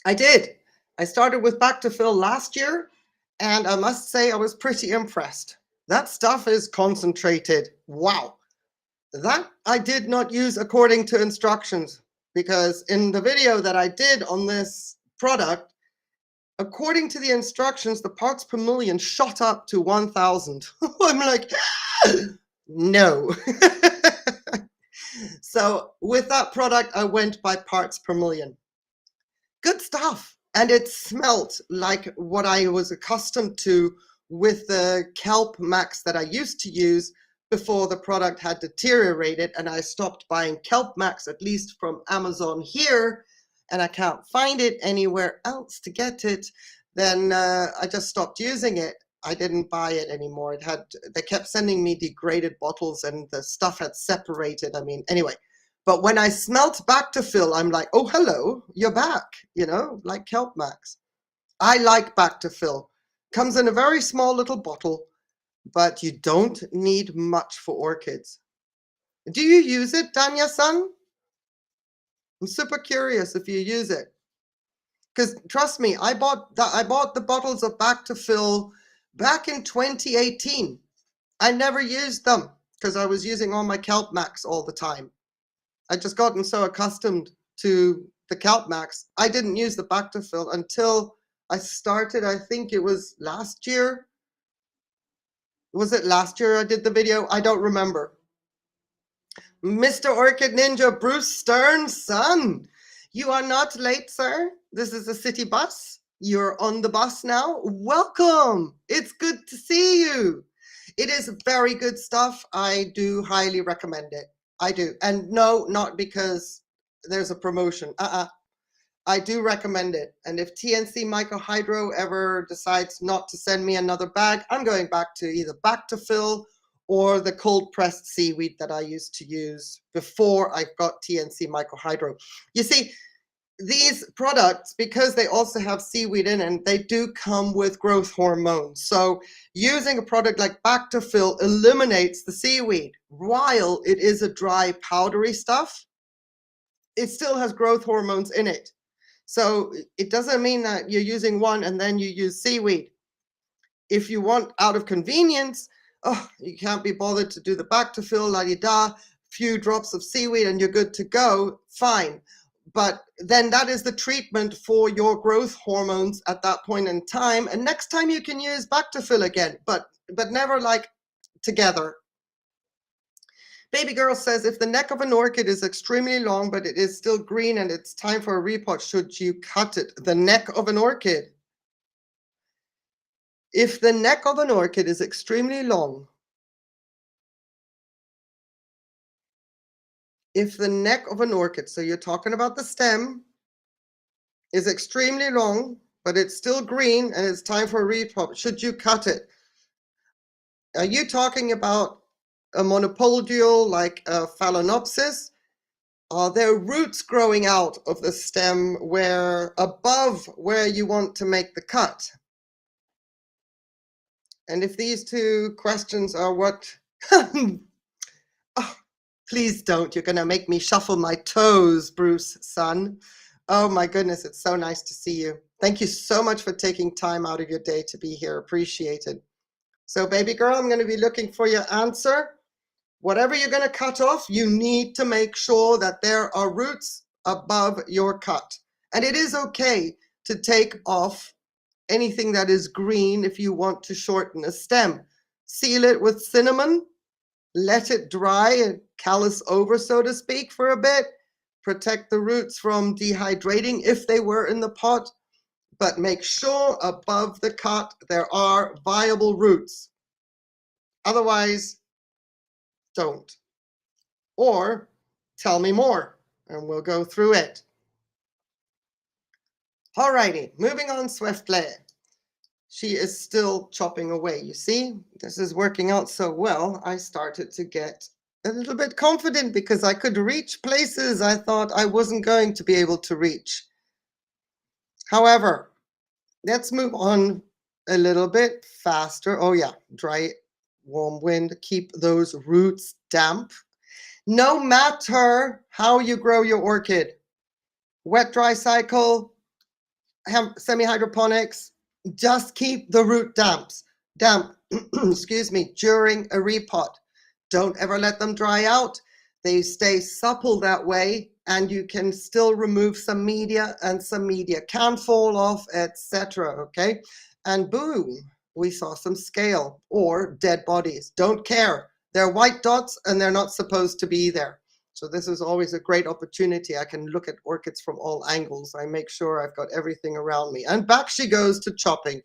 Speaker 1: I did. I started with back to fill last year, and I must say I was pretty impressed. That stuff is concentrated. Wow. That I did not use according to instructions, because in the video that I did on this product, according to the instructions, the parts per million shot up to 1,000. I'm like, no. So with that product, I went by parts per million. Good stuff. And it smelt like what I was accustomed to with the Kelp Max that I used to use before the product had deteriorated and I stopped buying Kelp Max, at least from Amazon here, and I can't find it anywhere else to get it. Then I just stopped using it. I didn't buy it anymore. They kept sending me degraded bottles and the stuff had separated. I mean, anyway. But when I smelt back to fill, I'm like, oh, hello, you're back, like Kelp Max. I like back to fill. Comes in a very small little bottle, but you don't need much for orchids. Do you use it, Danya-san? I'm super curious if you use it. Because trust me, I bought the bottles of back to fill back in 2018. I never used them because I was using all my Kelp Max all the time. I just gotten so accustomed to the Kelp Max. I didn't use the back to fill until I started, I think it was last year. Was it last year I did the video? I don't remember. Mr. Orchid Ninja Bruce Stern, son, you are not late, sir. This is a city bus. You're on the bus now. Welcome. It's good to see you. It is very good stuff. I do highly recommend it. I do. And no, not because there's a promotion. I do recommend it. And if TNC Microhydro ever decides not to send me another bag, I'm going back to either back to fill or the cold pressed seaweed that I used to use before I got TNC Microhydro. You see, these products, because they also have seaweed in it, they do come with growth hormones. So using a product like back to fill eliminates the seaweed. While it is a dry, powdery stuff, it still has growth hormones in it. So it doesn't mean that you're using one and then you use seaweed. If you want out of convenience, you can't be bothered to do the back to fill, la-di-da, few drops of seaweed and you're good to go, fine. But then that is the treatment for your growth hormones at that point in time. And next time you can use Bactofill again, but never like together. Baby girl says, if the neck of an orchid is extremely long, but it is still green and it's time for a repot, should you cut it? The neck of an orchid. If the neck of an orchid is extremely long, if the neck of an orchid, so you're talking about the stem, is extremely long, but it's still green and it's time for a repot, should you cut it? Are you talking about a monopodial like a phalaenopsis? Are there roots growing out of the stem where above where you want to make the cut? And if these two questions are what, oh, please don't, you're gonna make me shuffle my toes, Bruce, son. Oh my goodness, it's so nice to see you. Thank you so much for taking time out of your day to be here, appreciated. So baby girl, I'm gonna be looking for your answer. Whatever you're gonna cut off, you need to make sure that there are roots above your cut. And it is okay to take off anything that is green if you want to shorten a stem. Seal it with cinnamon, let it dry and callus over, so to speak, for a bit. Protect the roots from dehydrating if they were in the pot, but make sure above the cut there are viable roots. Otherwise, don't. Or tell me more and we'll go through it. Alrighty, moving on swiftly. She is still chopping away. You see, this is working out so well. I started to get a little bit confident because I could reach places I thought I wasn't going to be able to reach. However, let's move on a little bit faster. Oh yeah, dry, warm wind, keep those roots damp. No matter how you grow your orchid, wet dry cycle, semi-hydroponics, just keep the root damp, excuse me, during a repot. Don't ever let them dry out. They stay supple that way, and you can still remove some media, and some media can fall off, etc. Okay, and boom, we saw some scale or dead bodies. Don't care. They're white dots and they're not supposed to be there. So this is always a great opportunity. I can look at orchids from all angles. I make sure I've got everything around me. And back she goes to chopping.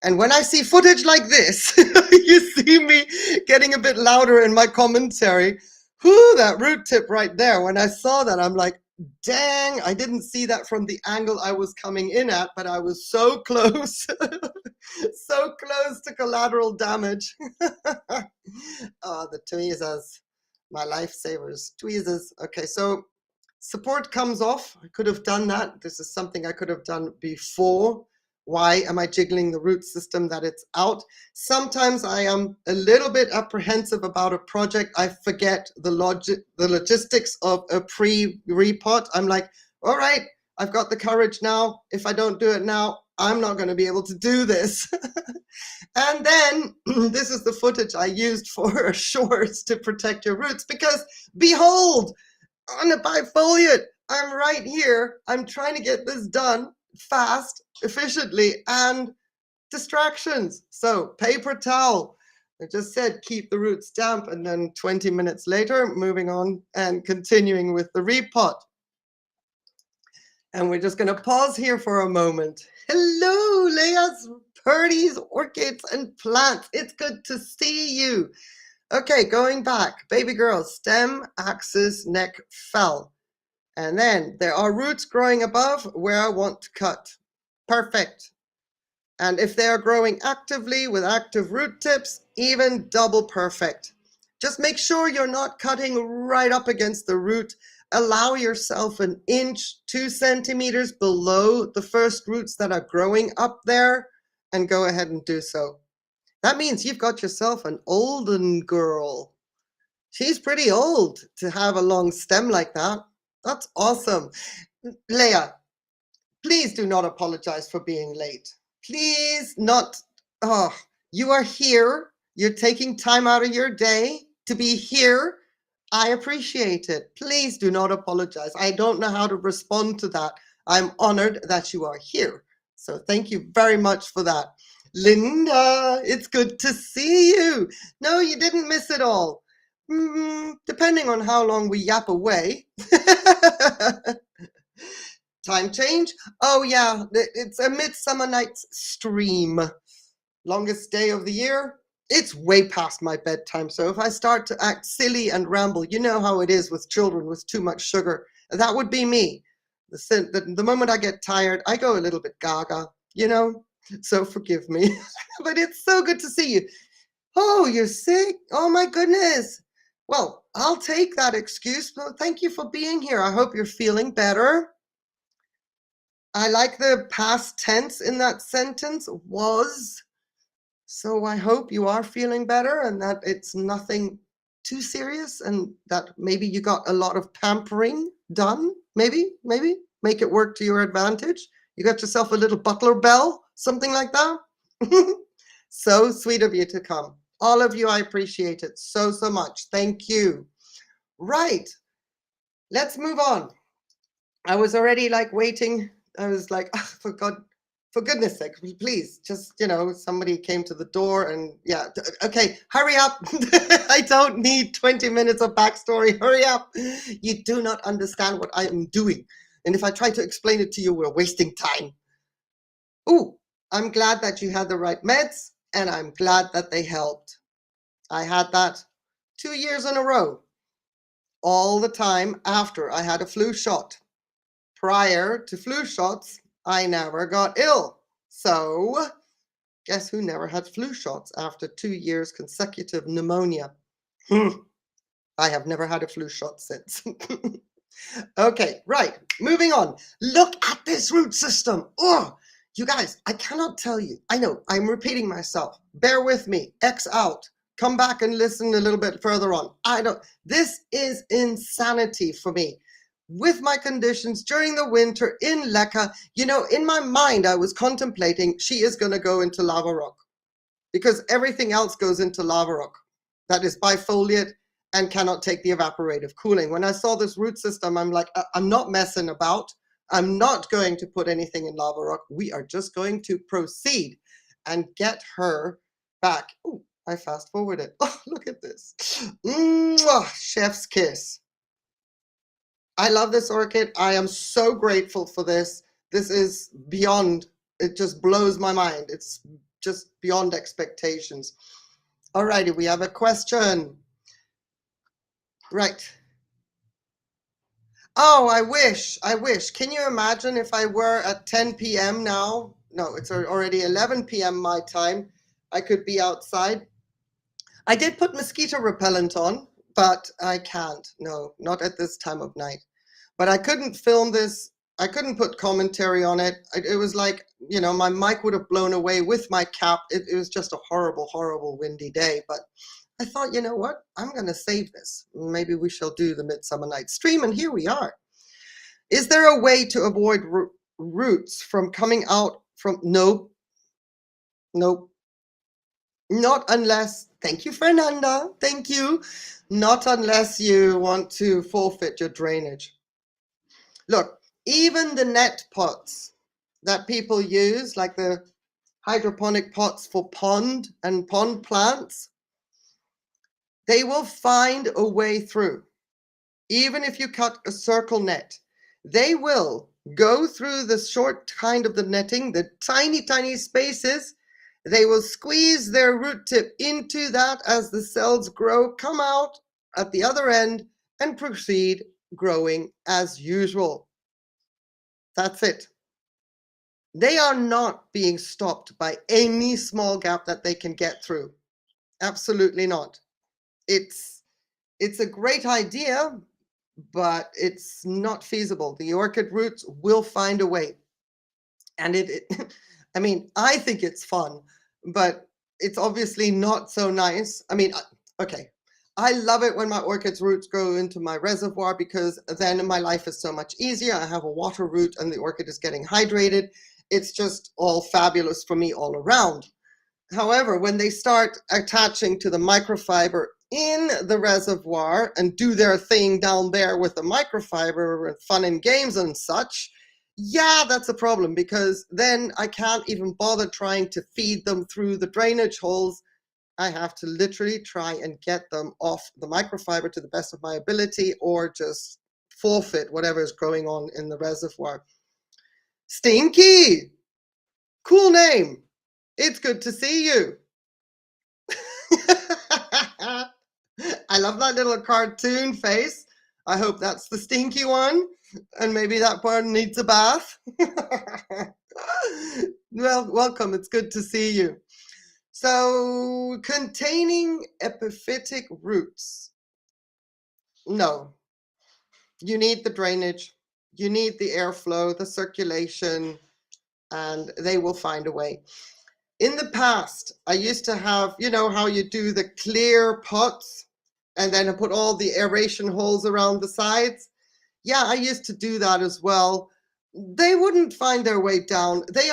Speaker 1: And when I see footage like this, you see me getting a bit louder in my commentary. Whoo, that root tip right there. When I saw that, I'm like, dang, I didn't see that from the angle I was coming in at, but I was so close, so close to collateral damage. Oh, the tweezers, my lifesavers, tweezers. Okay, so support comes off. I could have done that. This is something I could have done before. Why am I jiggling the root system that it's out? Sometimes I am a little bit apprehensive about a project. I forget the logistics of a pre-repot. I'm like, all right, I've got the courage now. If I don't do it now, I'm not going to be able to do this. And then this is the footage I used for shorts to protect your roots, because behold, on a bifoliate, I'm right here. I'm trying to get this done fast, efficiently, and distractions. So paper towel. I just said keep the roots damp, and then 20 minutes later, moving on and continuing with the repot. And we're just going to pause here for a moment. Hello, Leah's birdies, orchids, and plants. It's good to see you. Okay, going back. Baby girl, stem, axis, neck, fell. And then there are roots growing above where I want to cut. Perfect. And if they are growing actively with active root tips, even double perfect. Just make sure you're not cutting right up against the root. Allow yourself an inch, 2 centimeters below the first roots that are growing up there, and go ahead and do so. That means you've got yourself an olden girl. She's pretty old to have a long stem like that. That's awesome. Leah, please do not apologize for being late. Please not. Oh, you are here. You're taking time out of your day to be here. I appreciate it. Please do not apologize. I don't know how to respond to that. I'm honored that you are here. So thank you very much for that. Linda, it's good to see you. No, you didn't miss it all. Depending on how long we yap away. Time change? Oh yeah, it's a Midsummer Night's Stream. Longest day of the year? It's way past my bedtime, so if I start to act silly and ramble, you know how it is with children with too much sugar. That would be me. The moment I get tired, I go a little bit gaga, you know? So forgive me. But it's so good to see you. Oh, you're sick? Oh my goodness. Well, I'll take that excuse, but thank you for being here. I hope you're feeling better. I like the past tense in that sentence, was. So I hope you are feeling better and that it's nothing too serious and that maybe you got a lot of pampering done. Maybe make it work to your advantage. You got yourself a little butler bell, something like that. So sweet of you to come. All of you, I appreciate it so much. Thank you. Right. Let's move on. I was already like waiting. I was like, oh, for goodness sake, please, just, somebody came to the door and yeah, okay, hurry up. I don't need 20 minutes of backstory. Hurry up. You do not understand what I am doing. And if I try to explain it to you, we're wasting time. Ooh, I'm glad that you had the right meds and I'm glad that they helped. I had that 2 years in a row, all the time after I had a flu shot. Prior to flu shots, I never got ill. So, guess who never had flu shots after 2 years consecutive pneumonia? I have never had a flu shot since. Okay, right, moving on. Look at this root system. Oh, you guys, I cannot tell you. I know, I'm repeating myself. Bear with me. X out. Come back and listen a little bit further on. This is insanity for me. With my conditions during the winter in leca, in my mind, I was contemplating she is going to go into lava rock because everything else goes into lava rock. That is bifoliate and cannot take the evaporative cooling. When I saw this root system, I'm like, I'm not messing about. I'm not going to put anything in lava rock. We are just going to proceed and get her back. Oh, I fast forwarded. Oh, look at this. Mwah, chef's kiss. I love this orchid. I am so grateful for this. This is beyond, it just blows my mind. It's just beyond expectations. Alrighty, we have a question. Right. Oh, I wish. Can you imagine if I were at 10 p.m. now? No, it's already 11 p.m. my time. I could be outside. I did put mosquito repellent on, but I can't. No, not at this time of night. But I couldn't film this. I couldn't put commentary on it. It was like, my mic would have blown away with my cap. It was just a horrible, horrible windy day. But I thought, you know what? I'm going to save this. Maybe we shall do the Midsummer Night's Stream. And here we are. Is there a way to avoid roots from coming out from? Nope. Not unless, thank you, Fernanda. Thank you. Not unless you want to forfeit your drainage. Look, even the net pots that people use, like the hydroponic pots for pond and pond plants, they will find a way through. Even if you cut a circle net, they will go through the short kind of the netting, the tiny, tiny spaces. They will squeeze their root tip into that as the cells grow, come out at the other end, and proceed growing as usual. That's it. They are not being stopped by any small gap that they can get through. Absolutely not. It's a great idea, but it's not feasible. The orchid roots will find a way. And I think it's fun, but it's obviously not so nice. Okay. I love it when my orchid's roots go into my reservoir because then my life is so much easier. I have a water root and the orchid is getting hydrated. It's just all fabulous for me all around. However, when they start attaching to the microfiber in the reservoir and do their thing down there with the microfiber and fun and games and such, yeah, that's a problem, because then I can't even bother trying to feed them through the drainage holes. I have to literally try and get them off the microfiber to the best of my ability, or just forfeit whatever is going on in the reservoir. Stinky! Cool name. It's good to see you. I love that little cartoon face. I hope that's the stinky one, and maybe that one needs a bath. Well, welcome. It's good to see you. So, containing epiphytic roots. No. You need the drainage. You need the airflow, the circulation, and they will find a way. In the past, I used to have, you know how you do the clear pots and then I put all the aeration holes around the sides? Yeah, I used to do that as well. They wouldn't find their way down. They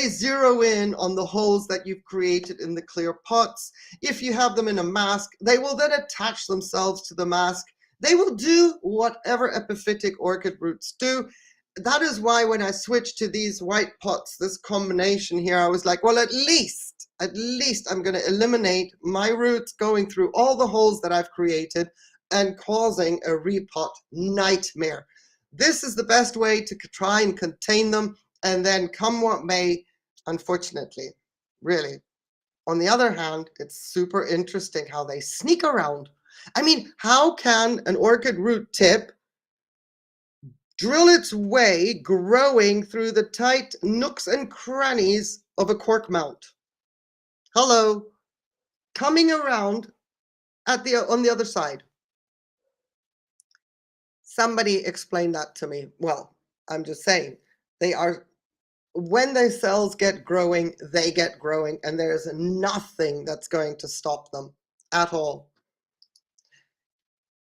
Speaker 1: zero in on the holes that you've created in the clear pots. If you have them in a mask, they will then attach themselves to the mask. They will do whatever epiphytic orchid roots do. That is why when I switched to these white pots, this combination here, I was like, well, at least I'm going to eliminate my roots going through all the holes that I've created and causing a repot nightmare. This is the best way to try and contain them, and then come what may, unfortunately, really. On the other hand, it's super interesting how they sneak around. I mean, how can an orchid root tip drill its way growing through the tight nooks and crannies of a cork mount? Hello, coming around on the other side. Somebody explain that to me. Well, I'm just saying, when the cells get growing, they get growing, and there's nothing that's going to stop them at all.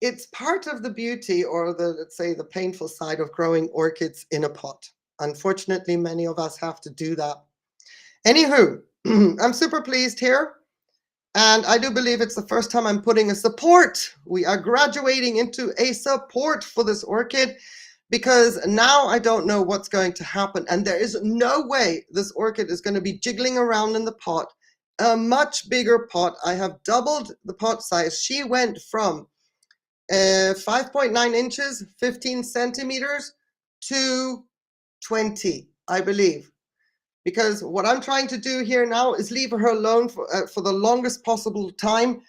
Speaker 1: It's part of the beauty, or let's say the painful side of growing orchids in a pot. Unfortunately, many of us have to do that. Anywho, I'm super pleased here. And I do believe it's the first time I'm putting a support. We are graduating into a support for this orchid, because now I don't know what's going to happen. And there is no way this orchid is going to be jiggling around in the pot. A much bigger pot. I have doubled the pot size. She went from 5.9 inches, 15 centimeters to 20, I believe. Because what I'm trying to do here now is leave her alone for the longest possible time.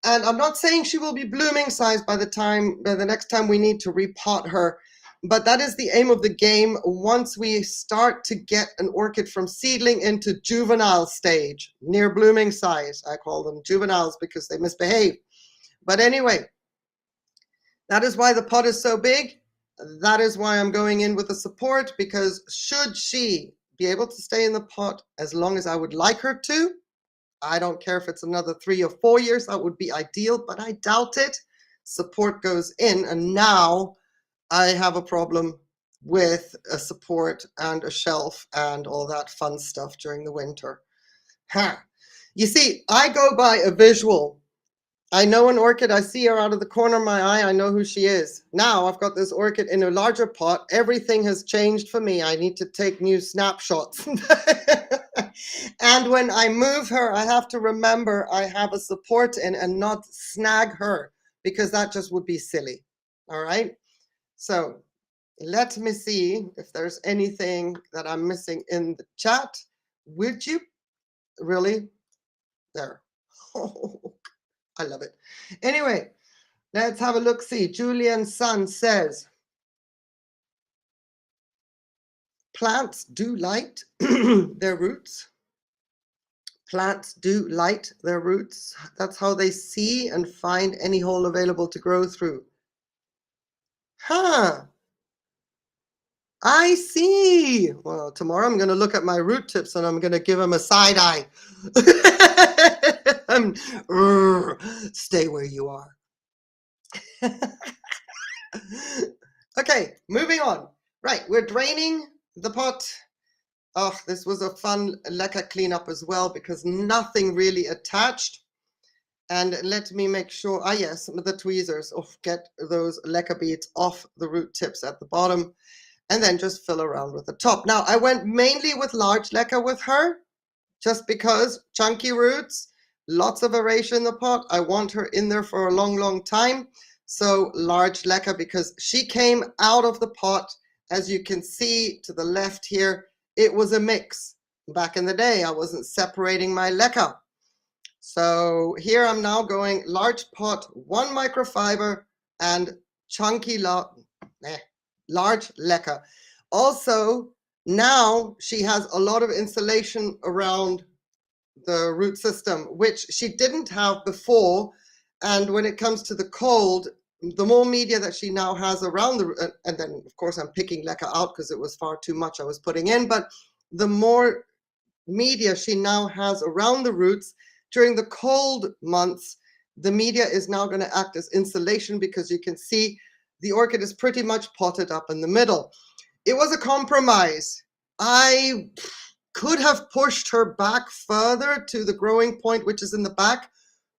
Speaker 1: And I'm not saying she will be blooming size by the next time we need to repot her. But that is the aim of the game once we start to get an orchid from seedling into juvenile stage, near blooming size. I call them juveniles because they misbehave. But anyway, that is why the pot is so big. That is why I'm going in with the support, because should she be able to stay in the pot as long as I would like her to, I don't care if it's another 3 or 4 years, that would be ideal, but I doubt it. Support goes in, and now I have a problem with a support and a shelf and all that fun stuff during the winter. You see, I go by a visual. I know an orchid, I see her out of the corner of my eye, I know who she is. Now I've got this orchid in a larger pot. Everything has changed for me. I need to take new snapshots. And when I move her, I have to remember I have a support in and not snag her, because that just would be silly. All right. So let me see if there's anything that I'm missing in the chat. Would you? Really? There. I love it. Anyway, let's have a look. See, Julian's son says, plants do light their roots. Plants do light their roots. That's how they see and find any hole available to grow through. Huh. I see. Well, tomorrow I'm going to look at my root tips and I'm going to give them a side eye. Stay where you are. Okay, moving on. Right, we're draining the pot. Oh, this was a fun leca cleanup as well, because nothing really attached. And let me make sure, yes, the tweezers, get those leca beads off the root tips at the bottom, and then just fill around with the top. Now, I went mainly with large leca with her, just because chunky roots, lots of aeration in the pot. I want her in there for a long, long time. So large leca, because she came out of the pot, as you can see to the left here, it was a mix. Back in the day, I wasn't separating my leca. So here I'm now going large pot, 1 microfiber, and chunky large leca. Also, now she has a lot of insulation around the root system, which she didn't have before. And when it comes to the cold, the more media that she now has around the, and then of course I'm picking leca out because it was far too much I was putting in, but the more media she now has around the roots during the cold months, the media is now going to act as insulation, because you can see the orchid is pretty much potted up in the middle. It was a compromise. I could have pushed her back further to the growing point, which is in the back.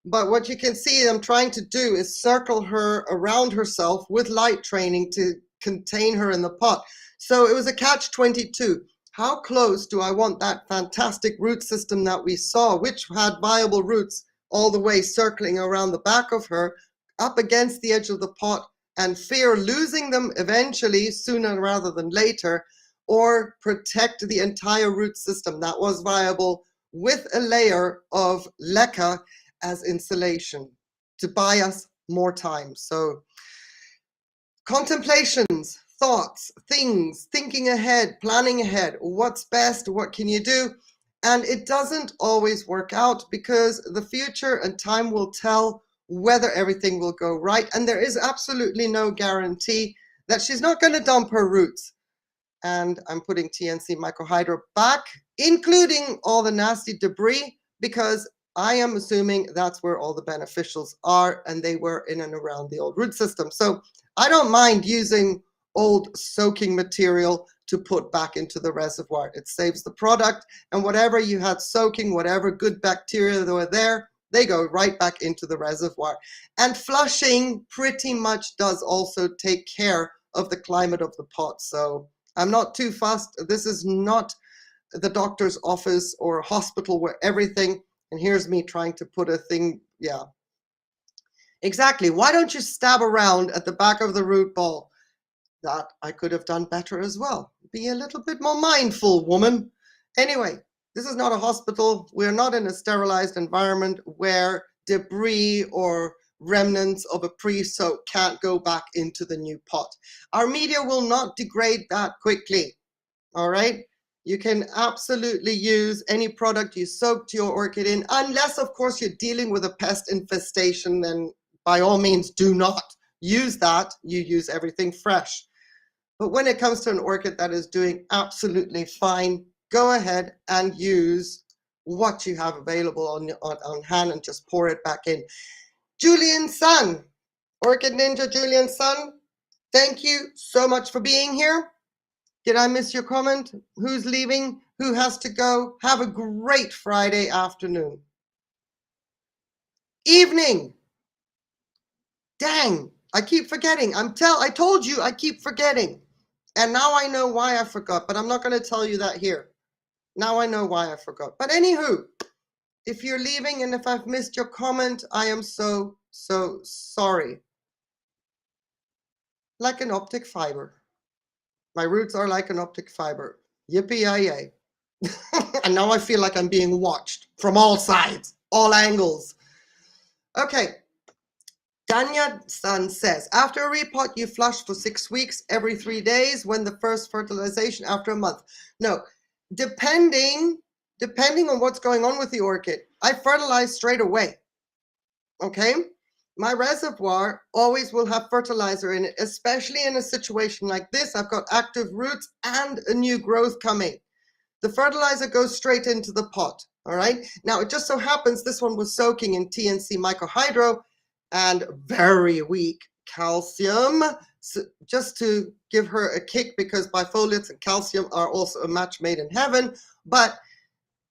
Speaker 1: But what you can see I'm trying to do is circle her around herself with light training to contain her in the pot. So it was a catch-22. How close do I want that fantastic root system that we saw, which had viable roots all the way circling around the back of her, up against the edge of the pot, and fear losing them eventually, sooner rather than later, or protect the entire root system that was viable with a layer of leca as insulation to buy us more time. So contemplations, thoughts, things, thinking ahead, planning ahead, what's best, what can you do? And it doesn't always work out, because the future and time will tell whether everything will go right. And there is absolutely no guarantee that she's not going to dump her roots. And I'm putting TNC microhydro back, including all the nasty debris, because I am assuming that's where all the beneficials are, and they were in and around the old root system. So I don't mind using old soaking material to put back into the reservoir. It saves the product, and whatever you had soaking, whatever good bacteria that were there, they go right back into the reservoir. And flushing pretty much does also take care of the climate of the pot. So I'm not too fussed. This is not the doctor's office or a hospital where everything, and here's me trying to put a thing, yeah. Exactly. Why don't you stab around at the back of the root ball? That I could have done better as well. Be a little bit more mindful, woman. Anyway, this is not a hospital. We're not in a sterilized environment where debris or remnants of a pre-soak can't go back into the new pot. Our media will not degrade that quickly. All right? You can absolutely use any product you soaked your orchid in, unless, of course, you're dealing with a pest infestation, then by all means do not use that. You use everything fresh. But when it comes to an orchid that is doing absolutely fine, go ahead and use what you have available on hand and just pour it back in. Julian Sun, Orchid Ninja Julian Sun, thank you so much for being here. Did I miss your comment? Who's leaving? Who has to go? Have a great Friday afternoon. Evening. Dang, I keep forgetting. I told you I keep forgetting. And now I know why I forgot, but I'm not going to tell you that here. Now I know why I forgot. But anywho, if you're leaving and if I've missed your comment, I am so sorry. Like an optic fiber. My roots are like an optic fiber. Yippee-yi-yay. And now I feel like I'm being watched from all sides, all angles. Okay. Danya-san says, after a repot, you flush for 6 weeks, every 3 days, when the first fertilization after a month. No, depending on what's going on with the orchid, I fertilize straight away. Okay? My reservoir always will have fertilizer in it, especially in a situation like this. I've got active roots and a new growth coming. The fertilizer goes straight into the pot. All right? Now, it just so happens this one was soaking in TNC microhydro and very weak calcium, so just to give her a kick, because bifoliates and calcium are also a match made in heaven. But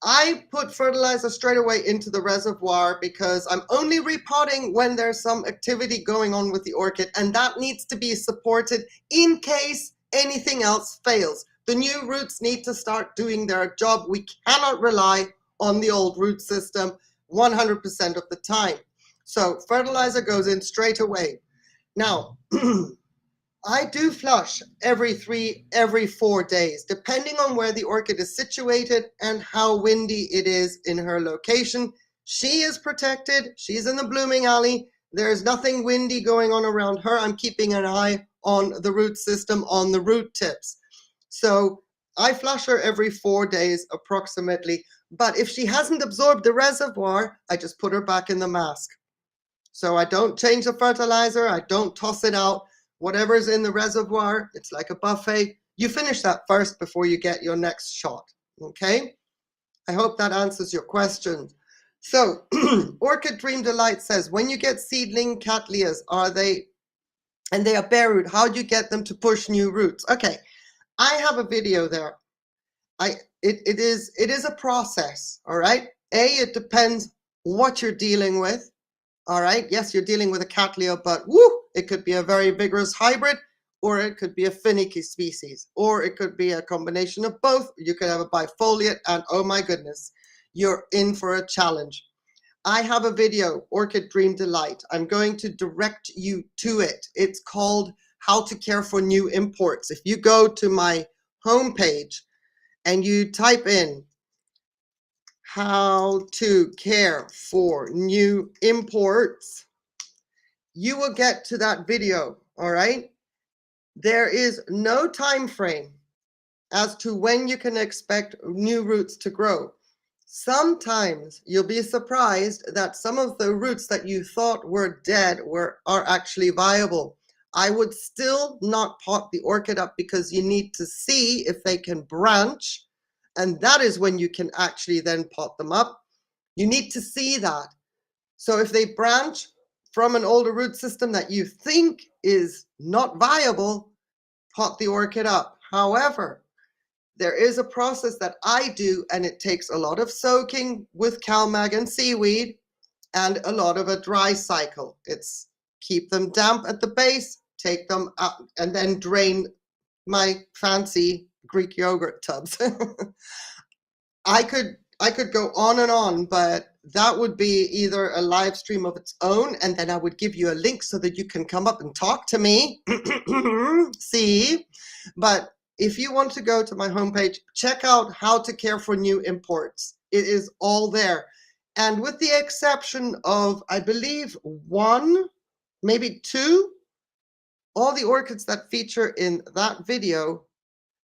Speaker 1: I put fertilizer straight away into the reservoir because I'm only repotting when there's some activity going on with the orchid, and that needs to be supported in case anything else fails. The new roots need to start doing their job. We cannot rely on the old root system 100% of the time. So fertilizer goes in straight away. Now, I do flush every 4 days, depending on where the orchid is situated and how windy it is in her location. She is protected. She's in the blooming alley. There's nothing windy going on around her. I'm keeping an eye on the root system, on the root tips. So I flush her every 4 days approximately. But if she hasn't absorbed the reservoir, I just put her back in the mask. So I don't change the fertilizer. I don't toss it out. Whatever's in the reservoir, it's like a buffet. You finish that first before you get your next shot, okay? I hope that answers your question. So Orchid Dream Delight says, when you get seedling Cattleyas, they are bare root, how do you get them to push new roots? Okay, I have a video there. It is a process, all right? It depends what you're dealing with. All right, yes, you're dealing with a Cattleya, but it could be a very vigorous hybrid, or it could be a finicky species, or it could be a combination of both. You could have a Bifoliate, and oh my goodness, you're in for a challenge. I have a video, Orchid Dream Delight. I'm going to direct you to it. It's called How to Care for New Imports. If you go to my homepage and you type in how to care for new imports, you will get to that video, all right? There is no time frame as to when you can expect new roots to grow. Sometimes you'll be surprised that some of the roots that you thought were dead are actually viable. I would still not pot the orchid up because you need to see if they can branch, and that is when you can actually then pot them up. You need to see that. So if they branch from an older root system that you think is not viable, pot the orchid up. However, there is a process that I do, and it takes a lot of soaking with CalMag and seaweed and a lot of a dry cycle. It's keep them damp at the base, take them up, and then drain my fancy Greek yogurt tubs. I could go on and on, but that would be either a live stream of its own, and then I would give you a link so that you can come up and talk to me. See? But if you want to go to my homepage, check out How to Care for New Imports. It is all there. And with the exception of, I believe, 1, maybe 2, all the orchids that feature in that video,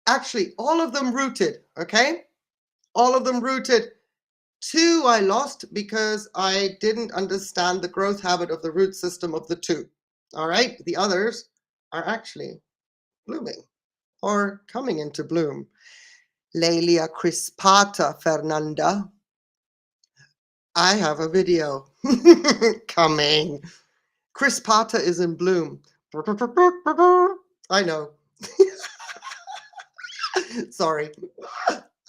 Speaker 1: actually all of them rooted, okay? All of them rooted. 2 I lost because I didn't understand the growth habit of the root system of the 2. All right, the others are actually blooming or coming into bloom. Lelia crispata, Fernanda. I have a video coming. Crispata is in bloom. I know. Sorry.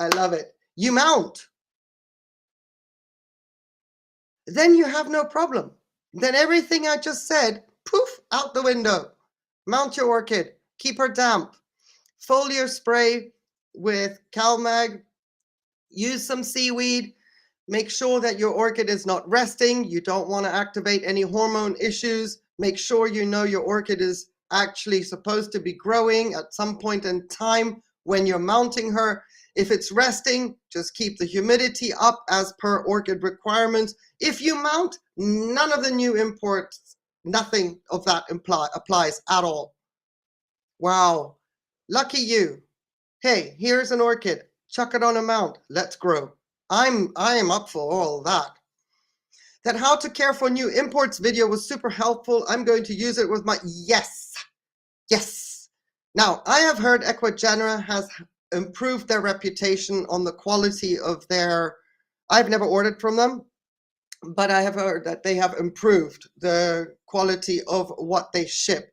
Speaker 1: I love it. You mount. Then you have no problem. Then everything I just said, poof, out the window. Mount your orchid. Keep her damp. Foliar spray with CalMag. Use some seaweed. Make sure that your orchid is not resting. You don't want to activate any hormone issues. Make sure you know your orchid is actually supposed to be growing at some point in time when you're mounting her. If it's resting, just keep the humidity up as per orchid requirements. If you mount, none of the new imports, nothing of that applies at all. Wow, lucky you. Hey, here's an orchid. Chuck it on a mount. Let's grow. I am up for all that. That How to Care for New Imports video was super helpful. I'm going to use it with my, yes. Now, I have heard Equigenera has improved their reputation on the quality of their, I've never ordered from them, but I have heard that they have improved the quality of what they ship.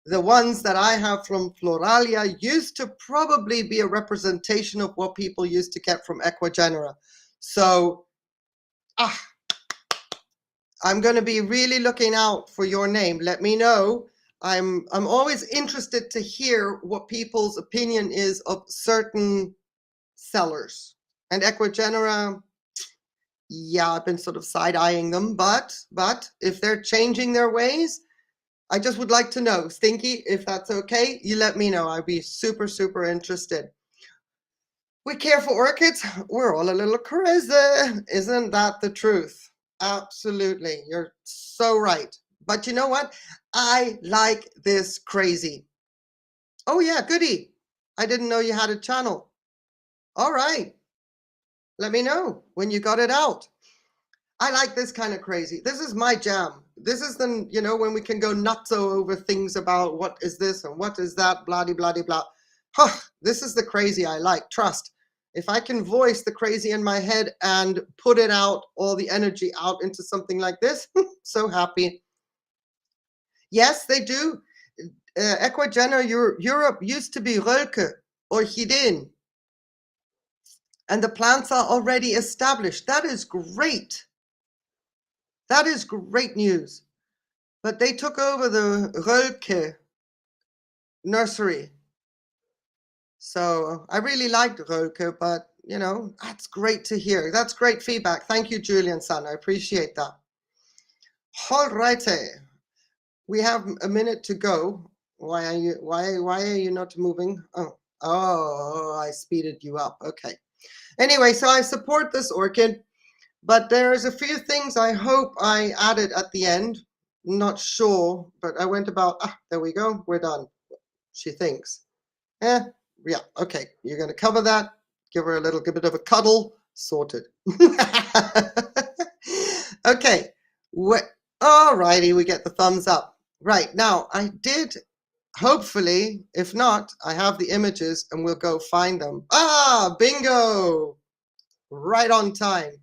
Speaker 1: The ones that I have from Floralia used to probably be a representation of what people used to get from Equigenera. So, I'm going to be really looking out for your name. Let me know. I'm always interested to hear what people's opinion is of certain sellers. And Equigenera, yeah, I've been sort of side-eyeing them, but if they're changing their ways, I just would like to know. Stinky, if that's okay, you let me know. I'd be super, super interested. We care for orchids. We're all a little crazy. Isn't that the truth? Absolutely. You're so right. But you know what? I like this crazy. Oh, yeah, goody. I didn't know you had a channel. All right. Let me know when you got it out. I like this kind of crazy. This is my jam. This is the, when we can go nutso over things about what is this and what is that, blah, blah, blah, blah. Huh, this is the crazy I like. Trust. If I can voice the crazy in my head and put it out, all the energy out into something like this, so happy. Yes, they do. Equigenera Europe used to be Relke, Orchideen. And the plants are already established. That is great. That is great news. But they took over the Relke nursery. So I really liked Relke, but that's great to hear. That's great feedback. Thank you, Julian son. I appreciate that. All righty. We have a minute to go. Why are you not moving? Oh, I speeded you up. Okay. Anyway, so I support this orchid, but there's a few things I hope I added at the end. Not sure, but I went about, there we go. We're done. She thinks. Yeah, okay. You're going to cover that. Give her a little bit of a cuddle. Sorted. Okay. All righty, we get the thumbs up. Right, now I did, hopefully, if not, I have the images and we'll go find them. Bingo! Right on time.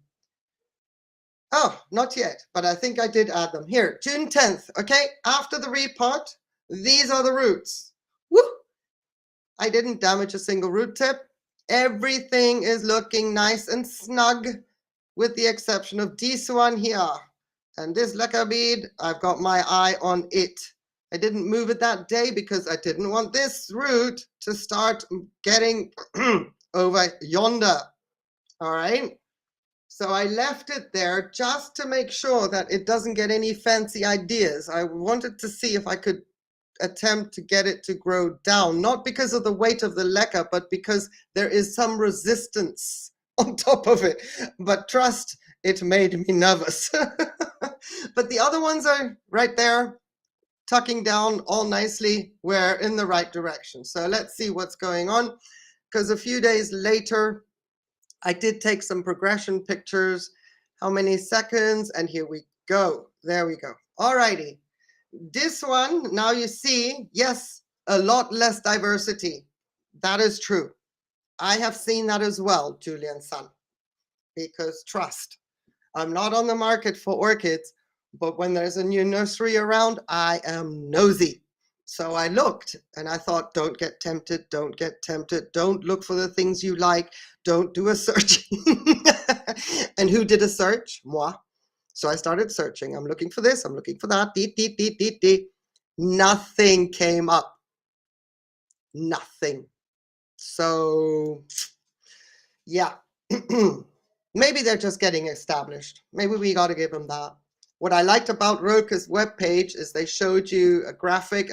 Speaker 1: Oh, not yet, but I think I did add them. Here, June 10th, okay? After the repot, these are the roots. Woo! I didn't damage a single root tip. Everything is looking nice and snug, with the exception of this one here. And this leca bead, I've got my eye on it. I didn't move it that day because I didn't want this root to start getting over yonder. All right. So I left it there just to make sure that it doesn't get any fancy ideas. I wanted to see if I could attempt to get it to grow down, not because of the weight of the leca, but because there is some resistance on top of it. But trust, it made me nervous. But the other ones are right there, tucking down all nicely. We're in the right direction. So let's see what's going on, because a few days later, I did take some progression pictures. How many seconds? And here we go. There we go. All righty. This one, now you see, yes, a lot less diversity. That is true. I have seen that as well, Julian son, because trust, I'm not on the market for orchids, but when there's a new nursery around, I am nosy. So I looked and I thought, don't get tempted, don't get tempted, don't look for the things you like, don't do a search. And who did a search? Moi. So I started searching. I'm looking for this, I'm looking for that. Nothing came up. Nothing. So, yeah. Maybe they're just getting established. Maybe we got to give them that. What I liked about Roka's webpage is they showed you a graphic,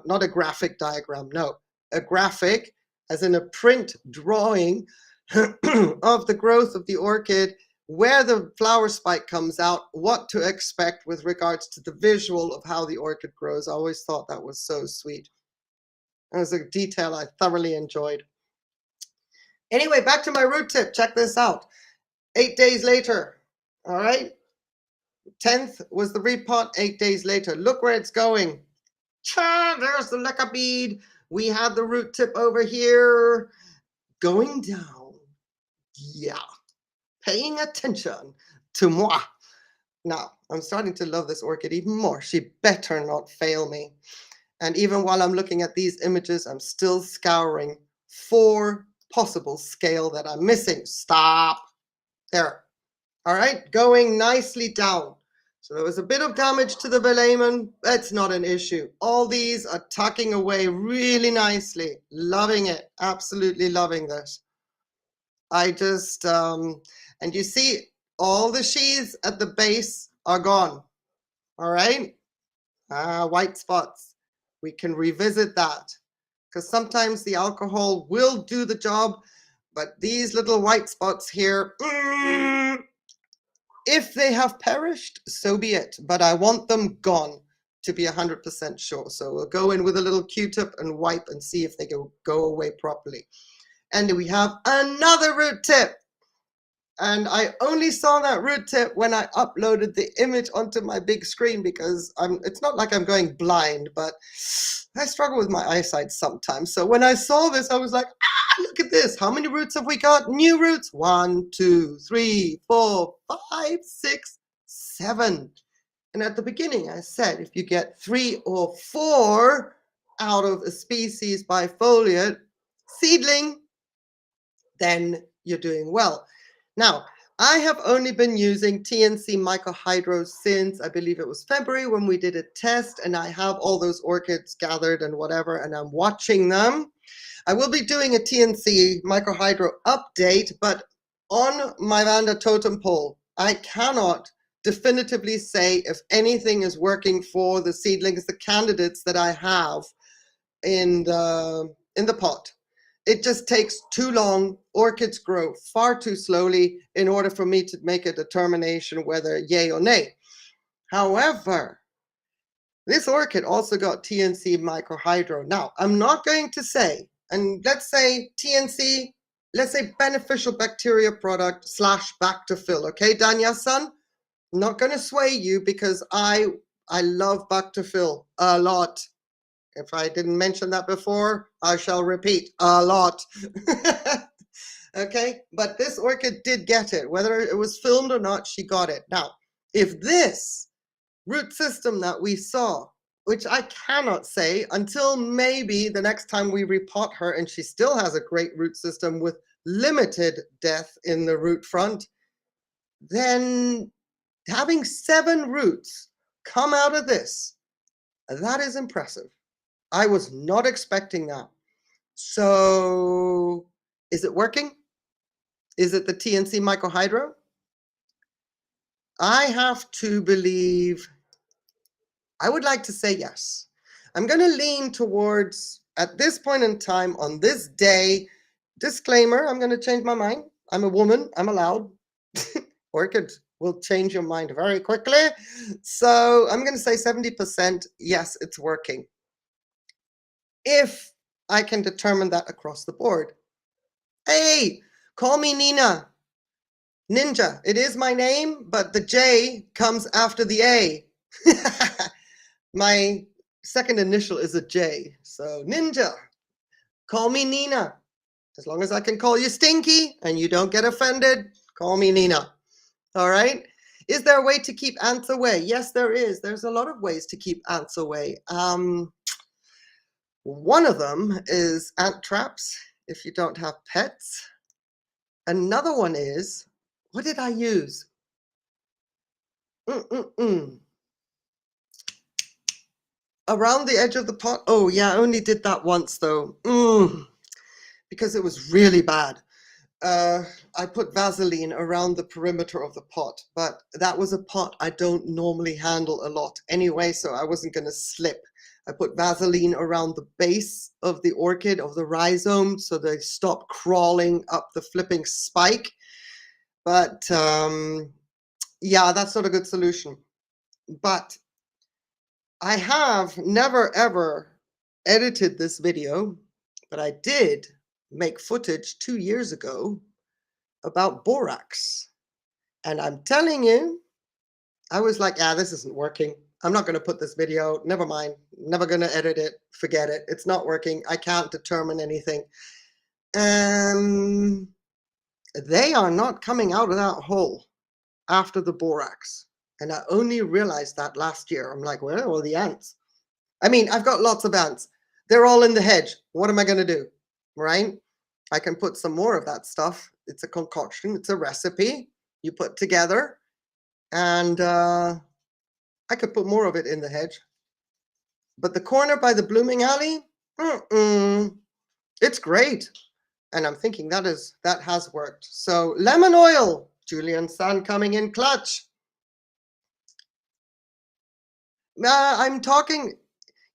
Speaker 1: not a graphic diagram, no, a graphic, as in a print drawing of the growth of the orchid, where the flower spike comes out, what to expect with regards to the visual of how the orchid grows. I always thought that was so sweet. It was a detail I thoroughly enjoyed. Anyway, back to my root tip. Check this out. 8 days later, all right? 10th was the repot, 8 days later. Look where it's going. There's the leca bead. We have the root tip over here going down. Yeah, paying attention to moi. Now, I'm starting to love this orchid even more. She better not fail me. And even while I'm looking at these images, I'm still scouring for possible scale that I'm missing. Stop. There. All right, going nicely down. So there was a bit of damage to the velamen. That's not an issue. All these are tucking away really nicely. Loving it. Absolutely loving this. I just, and you see all the sheaths at the base are gone. All right. White spots. We can revisit that because sometimes the alcohol will do the job, but these little white spots here, if they have perished, so be it. But I want them gone to be 100% sure. So we'll go in with a little Q-tip and wipe and see if they go away properly. And we have another root tip. And I only saw that root tip when I uploaded the image onto my big screen because it's not like I'm going blind, but I struggle with my eyesight sometimes. So when I saw this, I was like, look at this. How many roots have we got? New roots. 1, 2, 3, 4, 5, 6, 7. And at the beginning, I said, if you get 3 or 4 out of a species Bifoliate seedling, then you're doing well. Now, I have only been using TNC microhydro since I believe it was February when we did a test, and I have all those orchids gathered and whatever, and I'm watching them. I will be doing a TNC microhydro update, but on my Vanda totem pole, I cannot definitively say if anything is working for the seedlings, the candidates that I have in the pot. It just takes too long. Orchids grow far too slowly in order for me to make a determination whether yay or nay. However, this orchid also got TNC microhydro. Now, I'm not going to say, and let's say TNC, let's say beneficial bacteria product / back to fill. Okay, Danya-san? I'm not going to sway you because I love back to fill a lot. If I didn't mention that before, I shall repeat, a lot. Okay, but this orchid did get it. Whether it was filmed or not, she got it. Now, if this root system that we saw, which I cannot say until maybe the next time we repot her and she still has a great root system with limited death in the root front, then having 7 roots come out of this, that is impressive. I was not expecting that. So is it working? Is it the TNC microhydro? I have to believe, I would like to say yes. I'm going to lean towards, at this point in time, on this day, disclaimer, I'm going to change my mind. I'm a woman, I'm allowed. Orchid will change your mind very quickly. So I'm going to say 70%, yes, it's working. If I can determine that across the board. Hey, call me Nina. Ninja. It is my name, but the J comes after the A. My second initial is a J. So Ninja. Call me Nina. As long as I can call you Stinky and you don't get offended, call me Nina. All right? Is there a way to keep ants away? Yes, there is. There's a lot of ways to keep ants away. One of them is ant traps if you don't have pets. Another one is, what did I use? Around the edge of the pot. Oh yeah, I only did that once though. Because it was really bad. I put Vaseline around the perimeter of the pot, but that was a pot I don't normally handle a lot anyway, so I wasn't going to slip. I put Vaseline around the base of the orchid, of the rhizome, so they stop crawling up the flipping spike. But yeah, that's not a good solution. But I have never ever edited this video, but I did make footage 2 years ago about borax. And I'm telling you, I was like, this isn't working. I'm not going to put this video. Never mind. Never going to edit it. Forget it. It's not working. I can't determine anything. They are not coming out of that hole after the borax. And I only realized that last year. I'm like, where are all the ants? I mean, I've got lots of ants. They're all in the hedge. What am I going to do? Right? I can put some more of that stuff. It's a concoction. It's a recipe you put together. And I could put more of it in the hedge. But the corner by the blooming alley, it's great. And I'm thinking that has worked. So lemon oil, Julian San coming in clutch. I'm talking,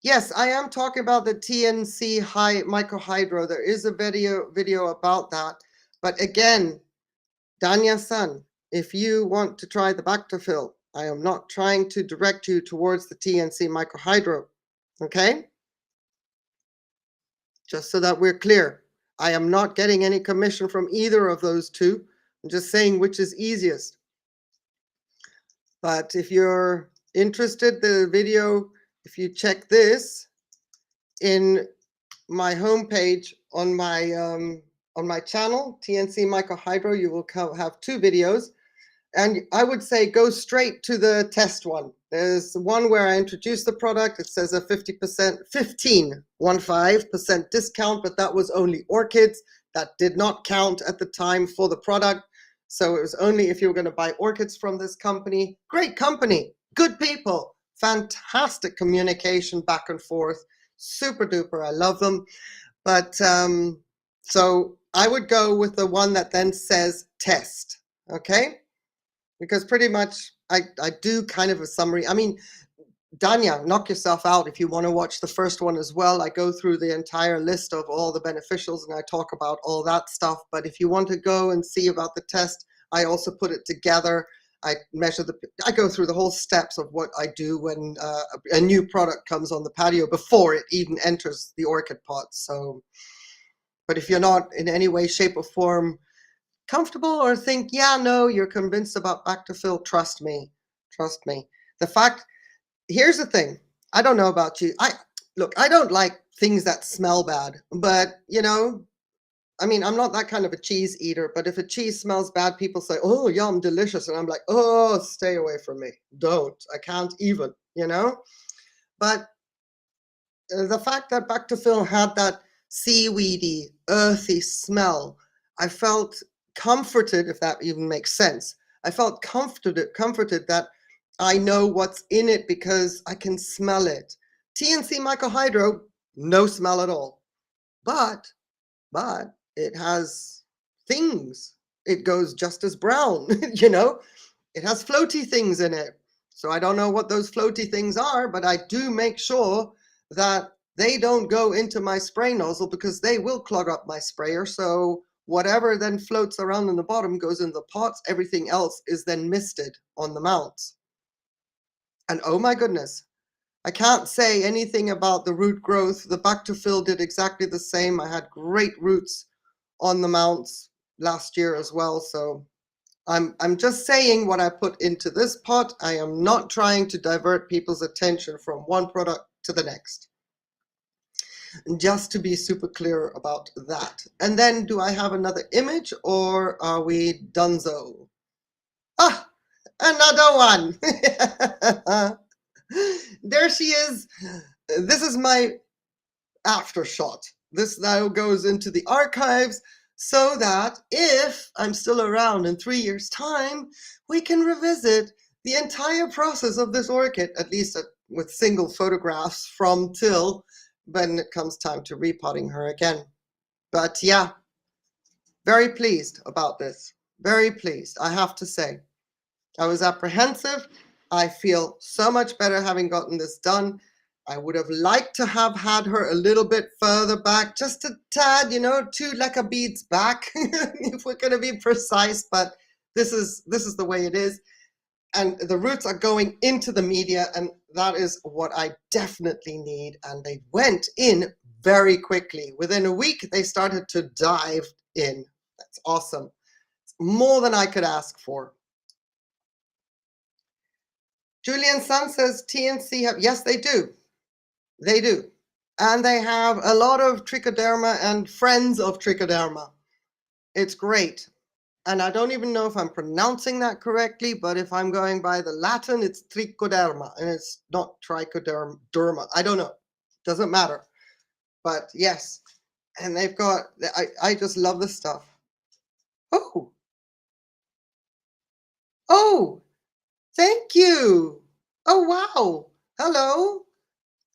Speaker 1: yes, I am talking about the TNC high microhydro. There is a video about that. But again, Danya-san, if you want to try the Bactofill, I am not trying to direct you towards the TNC microhydro. Okay? Just so that we're clear. I am not getting any commission from either of those two. I'm just saying which is easiest. But if you're interested, the video, if you check this in my homepage on my channel, TNC Microhydro, you will have two videos. And I would say go straight to the test one. There's one where I introduced the product. It says a 15% discount, but that was only orchids. That did not count at the time for the product. So it was only if you were going to buy orchids from this company. Great company, good people, fantastic communication back and forth, super duper. I love them. But so I would go with the one that then says test, okay? Because pretty much I do kind of a summary. I mean, Danya, knock yourself out if you want to watch the first one as well. I go through the entire list of all the beneficials and I talk about all that stuff. But if you want to go and see about the test, I also put it together. I go through the whole steps of what I do when a new product comes on the patio before it even enters the orchid pot. So, but if you're not in any way, shape or form comfortable or think, yeah, no, you're convinced about Bactofill, trust me. The fact, here's the thing. I don't know about you. Look, I don't like things that smell bad, but you know, I mean, I'm not that kind of a cheese eater, but if a cheese smells bad, people say, oh, yum, delicious. And I'm like, oh, stay away from me. Don't. I can't even, you know? But the fact that Bactofill had that seaweedy, earthy smell, I felt comforted, if that even makes sense. I felt comforted that I know what's in it because I can smell it. TNC microhydro, no smell at all. But it has things. It goes just as brown, you know? It has floaty things in it. So I don't know what those floaty things are, but I do make sure that they don't go into my spray nozzle because they will clog up my sprayer. So whatever then floats around in the bottom goes in the pots. Everything else is then misted on the mounts. And oh my goodness, I can't say anything about the root growth. The Bactofill did exactly the same. I had great roots on the mounts last year as well. So I'm just saying what I put into this pot. I am not trying to divert people's attention from one product to the next. Just to be super clear about that. And then do I have another image or are we donezo? Ah, another one. There she is. This is my after shot. This now goes into the archives so that if I'm still around in 3 years' time, we can revisit the entire process of this orchid, at least with single photographs from till when it comes time to repotting her again. But yeah, very pleased about this. Very pleased, I have to say. I was apprehensive. I feel so much better having gotten this done. I would have liked to have had her a little bit further back, just a tad, you know, 2 leca beads back, if we're going to be precise, but this is the way it is. And the roots are going into the media, and that is what I definitely need. And they went in very quickly. Within a week, they started to dive in. That's awesome. It's more than I could ask for. Julian Sun says TNC have, yes, they do. They do. And they have a lot of trichoderma and friends of trichoderma. It's great. and I don't even know if I'm pronouncing that correctly, but if I'm going by the Latin, it's trichoderma, and it's not trichoderma. I don't know. Doesn't matter. But yes, and they've got, I just love this stuff. Oh, oh, thank you. Oh, wow. Hello.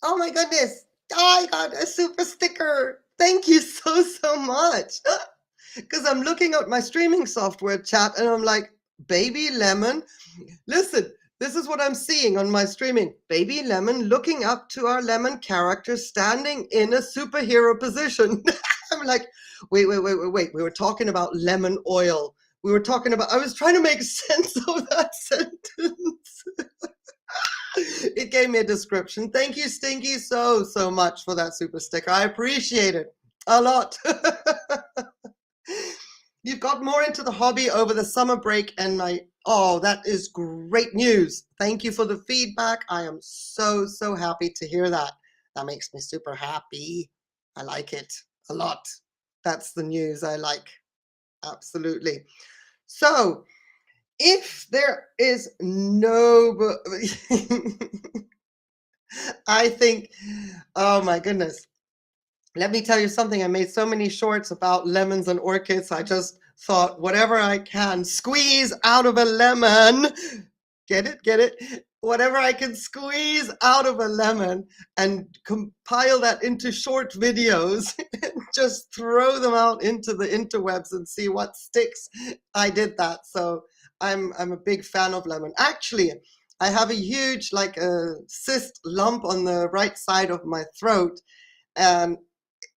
Speaker 1: Oh my goodness. Oh, I got a super sticker. Thank you so much. Because I'm looking at my streaming software chat and I'm like, baby lemon. Listen, this is what I'm seeing on my streaming. Baby lemon looking up to our lemon character standing in a superhero position. I'm like, wait. We were talking about lemon oil. We were talking about, I was trying to make sense of that sentence. It gave me a description. Thank you, Stinky, so much for that super sticker. I appreciate it a lot. You've got more into the hobby over the summer break and oh, that is great news. Thank you for the feedback. I am so happy to hear that. That makes me super happy. I like it a lot. That's the news I like. Absolutely. So if there is no, I think, oh my goodness. Let me tell you something. I made so many shorts about lemons and orchids. I just thought whatever I can squeeze out of a lemon, get it? Whatever I can squeeze out of a lemon and compile that into short videos and just throw them out into the interwebs and see what sticks. I did that. So I'm a big fan of lemon. Actually, I have a huge, like a cyst lump on the right side of my throat. And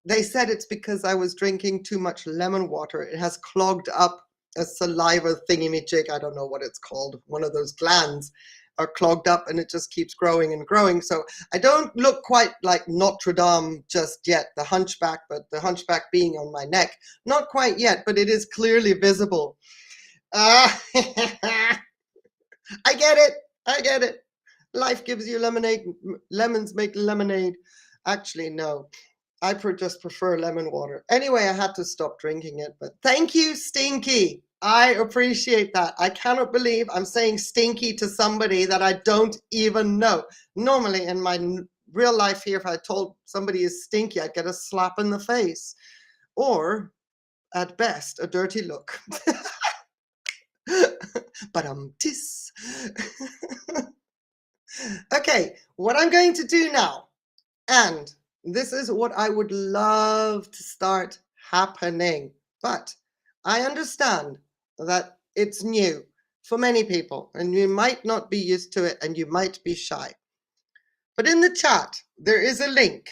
Speaker 1: they said it's because I was drinking too much lemon water. It has clogged up a saliva thingy-majig. I don't know what it's called. One of those glands are clogged up and it just keeps growing and growing. So I don't look quite like Notre Dame just yet, the hunchback, but the hunchback being on my neck. Not quite yet, but it is clearly visible. I get it. Life gives you lemonade. Lemons make lemonade. Actually, no. I just prefer lemon water. Anyway, I had to stop drinking it, but thank you, Stinky. I appreciate that. I cannot believe I'm saying stinky to somebody that I don't even know. Normally in my real life here, if I told somebody is stinky, I'd get a slap in the face or at best, a dirty look. But tis. Okay, what I'm going to do now, and this is what I would love to start happening, but I understand that it's new for many people and you might not be used to it and you might be shy. But in the chat, there is a link.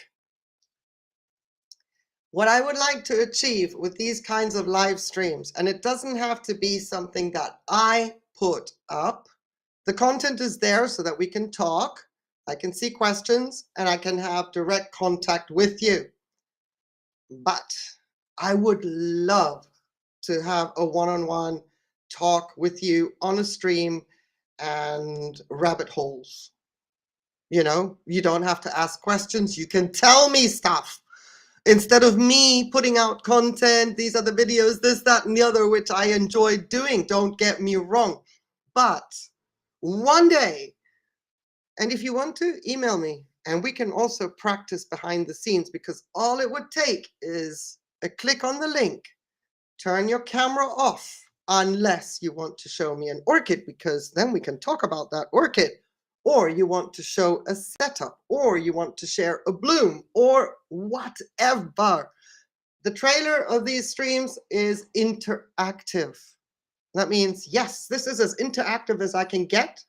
Speaker 1: What I would like to achieve with these kinds of live streams, and it doesn't have to be something that I put up. The content is there so that we can talk. I can see questions and I can have direct contact with you. But I would love to have a one-on-one talk with you on a stream and rabbit holes. You know, you don't have to ask questions. You can tell me stuff instead of me putting out content. These are the videos, this, that, and the other, which I enjoy doing. Don't get me wrong. But one day, and if you want to, email me and we can also practice behind the scenes, because all it would take is a click on the link, turn your camera off, unless you want to show me an orchid, because then we can talk about that orchid, or you want to show a setup, or you want to share a bloom, or whatever. The trailer of these streams is interactive. That means, yes, this is as interactive as I can get.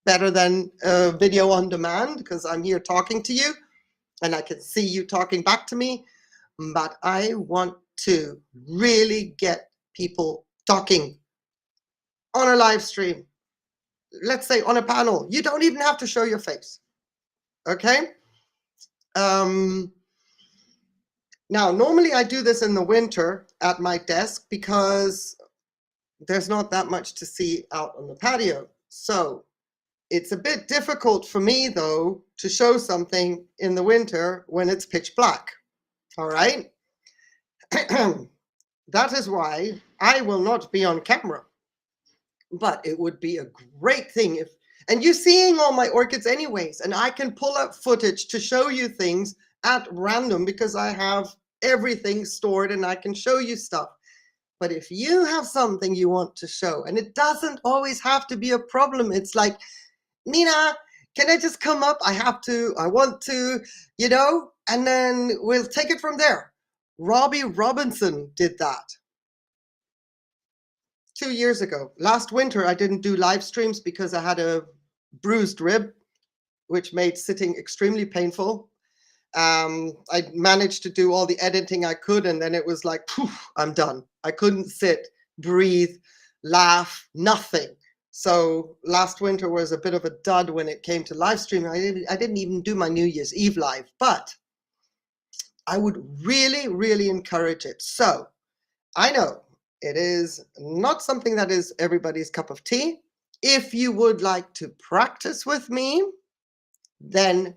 Speaker 1: Better than a video on demand, because I'm here talking to you and I can see you talking back to me. But I want to really get people talking on a live stream. Let's say on a panel. You don't even have to show your face. Okay? Now, normally I do this in the winter at my desk because there's not that much to see out on the patio. So it's a bit difficult for me, though, to show something in the winter when it's pitch black. All right? That is why I will not be on camera, but it would be a great thing if, and you're seeing all my orchids anyways, and I can pull up footage to show you things at random because I have everything stored and I can show you stuff. But if you have something you want to show, and it doesn't always have to be a problem, it's like, Nina, can I just come up? I want to, and then we'll take it from there. Robbie Robinson did that 2 years ago. Last winter, I didn't do live streams because I had a bruised rib, which made sitting extremely painful. I managed to do all the editing I could, and then it was like, poof, I'm done. I couldn't sit, breathe, laugh, nothing. So last winter was a bit of a dud when it came to live streaming. I didn't even do my New Year's Eve live, but I would really, really encourage it. So I know it is not something that is everybody's cup of tea. If you would like to practice with me, then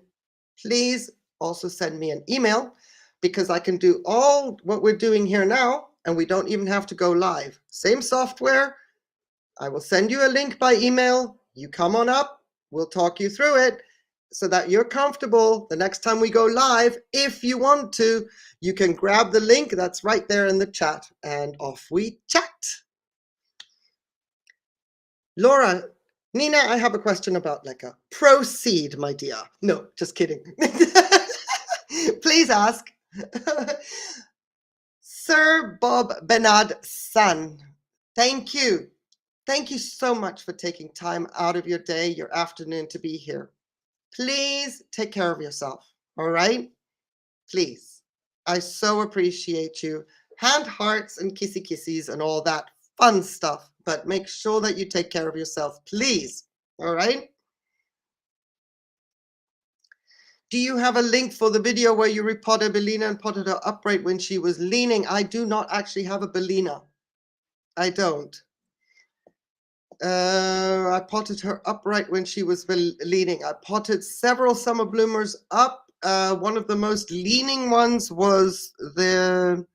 Speaker 1: please also send me an email, because I can do all what we're doing here now, and we don't even have to go live. Same software. I will send you a link by email. You come on up. We'll talk you through it so that you're comfortable the next time we go live. If you want to, you can grab the link that's right there in the chat, and off we chat. Laura, Nina, I have a question about leca. Proceed, my dear. No, just kidding. Please ask. Sir Bob Benad San, thank you. Thank you so much for taking time out of your day, your afternoon to be here. Please take care of yourself, all right? Please. I so appreciate you. Hand hearts and kissy kissies and all that fun stuff, but make sure that you take care of yourself, please, all right? Do you have a link for the video where you repotted Bellina and potted her upright when she was leaning? I do not actually have a Bellina. I don't. I potted her upright when she was leaning. I potted several summer bloomers up. One of the most leaning ones was the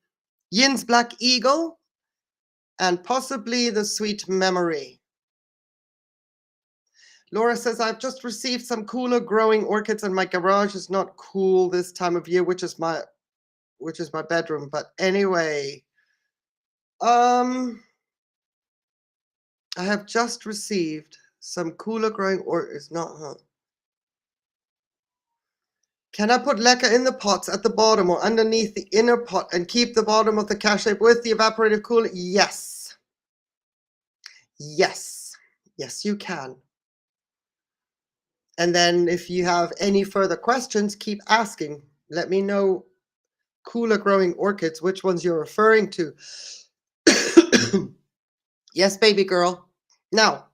Speaker 1: Yin's Black Eagle and possibly the Sweet Memory. Laura says, I've just received some cooler growing orchids and my garage is not cool this time of year, which is my bedroom. But anyway, I have just received some cooler growing orchids, not huh? Can I put leca in the pots at the bottom or underneath the inner pot and keep the bottom of the cache with the evaporative cooler? Yes. Yes. Yes, you can. And then if you have any further questions, keep asking. Let me know, cooler growing orchids, which ones you're referring to. Yes, baby girl. Now,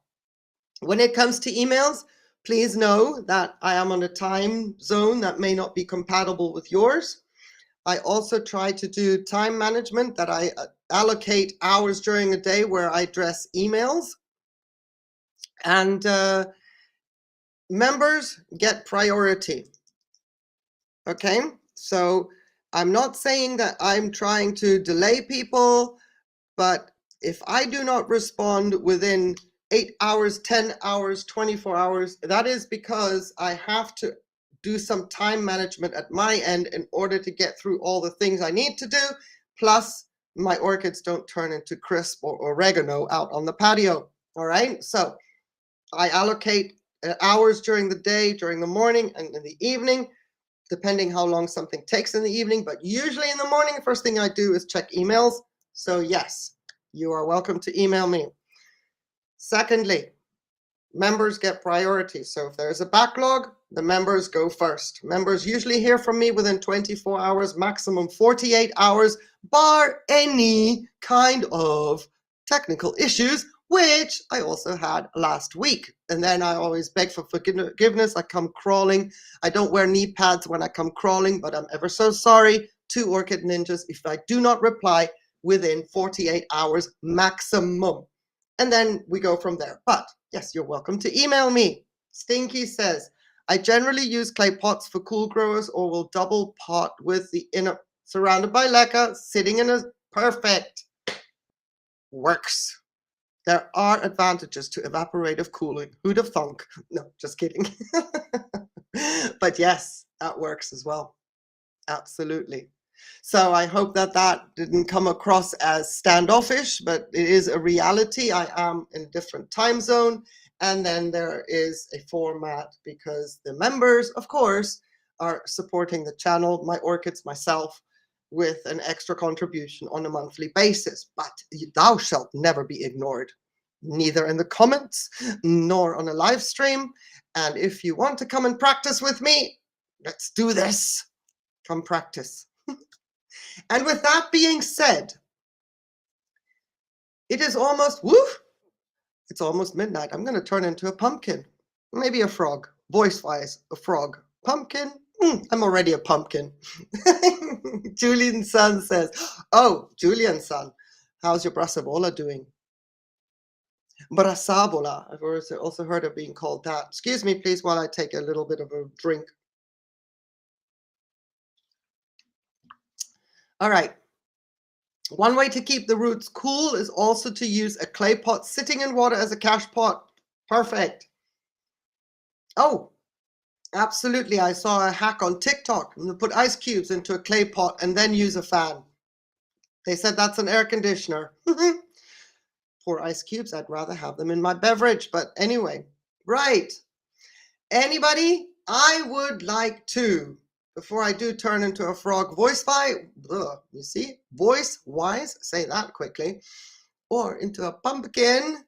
Speaker 1: when it comes to emails, please know that I am on a time zone that may not be compatible with yours. I also try to do time management, that I allocate hours during a day where I address emails. And members get priority. Okay, so I'm not saying that I'm trying to delay people, but if I do not respond within 8 hours, 10 hours, 24 hours, that is because I have to do some time management at my end in order to get through all the things I need to do. Plus, my orchids don't turn into crisp or oregano out on the patio. All right, so I allocate hours during the day, during the morning, and in the evening, depending how long something takes in the evening. But usually in the morning, the first thing I do is check emails. So yes, you are welcome to email me. Secondly, members get priority. So if there's a backlog, the members go first. Members usually hear from me within 24 hours, maximum 48 hours, bar any kind of technical issues, which I also had last week. And then I always beg for forgiveness. I come crawling. I don't wear knee pads when I come crawling, but I'm ever so sorry to Orchid Ninjas if I do not reply within 48 hours maximum. And then we go from there. But yes, you're welcome to email me. Stinky says, I generally use clay pots for cool growers or will double pot with the inner surrounded by leca, sitting in a perfect. works. There are advantages to evaporative cooling. Who'd have thunk? No, just kidding. But yes, that works as well. Absolutely. So I hope that that didn't come across as standoffish, but it is a reality. I am in a different time zone. And then there is a format because the members, of course, are supporting the channel, my orchids, myself, with an extra contribution on a monthly basis. But thou shalt never be ignored, neither in the comments nor on a live stream. And if you want to come and practice with me, let's do this. Come practice. And with that being said, it is almost, it's almost midnight. I'm going to turn into a pumpkin, maybe a frog, voice-wise, a frog. Pumpkin? I'm already a pumpkin. Julian's son says, oh, Julian's son, how's your brassavola doing? Brassavola, I've also heard of being called that. Excuse me, please, while I take a little bit of a drink. All right. One way to keep the roots cool is also to use a clay pot sitting in water as a cache pot. Perfect. Oh, absolutely. I saw a hack on TikTok. You put ice cubes into a clay pot and then use a fan. They said that's an air conditioner. Poor ice cubes. I'd rather have them in my beverage. But anyway, right. Anybody? I would like to, before I do turn into a frog, you see, voice-wise, say that quickly, or into a pumpkin,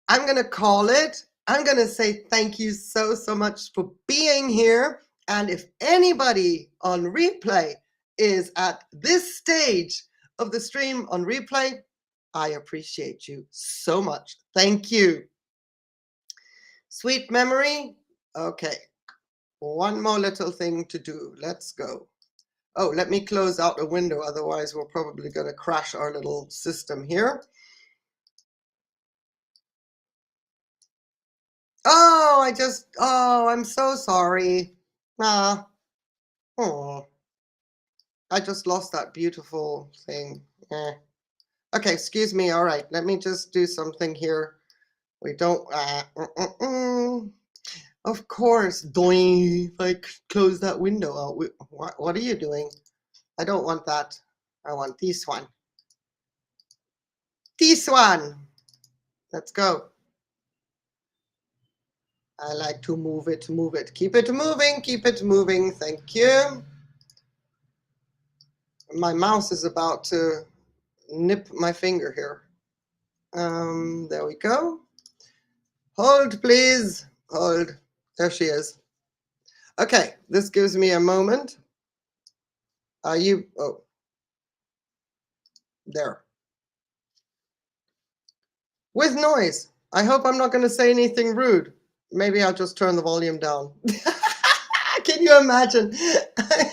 Speaker 1: I'm going to call it. I'm going to say thank you so much for being here. And if anybody on replay is at this stage of the stream on replay, I appreciate you so much. Thank you. Sweet memory. Okay. One more little thing to do. Let's go. Oh, let me close out a window. Otherwise, we're probably going to crash our little system here. Oh, I'm so sorry. Oh, I just lost that beautiful thing. Okay, excuse me. All right, let me just do something here. We don't, of course, doing, if I close that window out. What are you doing? I don't want that. I want this one. This one. Let's go. I like to move it, move it. Keep it moving, keep it moving. Thank you. My mouse is about to nip my finger here. There we go. Hold, please. Hold. There she is. Okay, this gives me a moment. Oh, there. With noise. I hope I'm not going to say anything rude. Maybe I'll just turn the volume down. Can you imagine?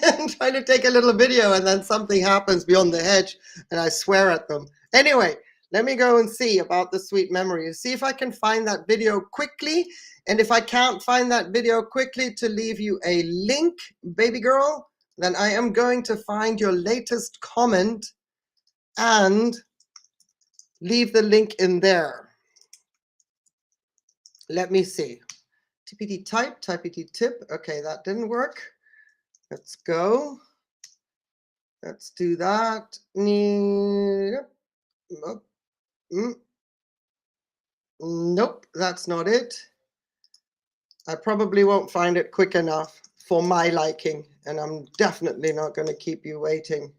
Speaker 1: I'm trying to take a little video and then something happens beyond the hedge and I swear at them. Anyway, let me go and see about the sweet memory. See if I can find that video quickly. And if I can't find that video quickly to leave you a link, baby girl, then I am going to find your latest comment and leave the link in there. Let me see. TPT type, typity tip. Okay, that didn't work. Let's go. Let's do that. Nope, that's not it. I probably won't find it quick enough for my liking, and I'm definitely not going to keep you waiting.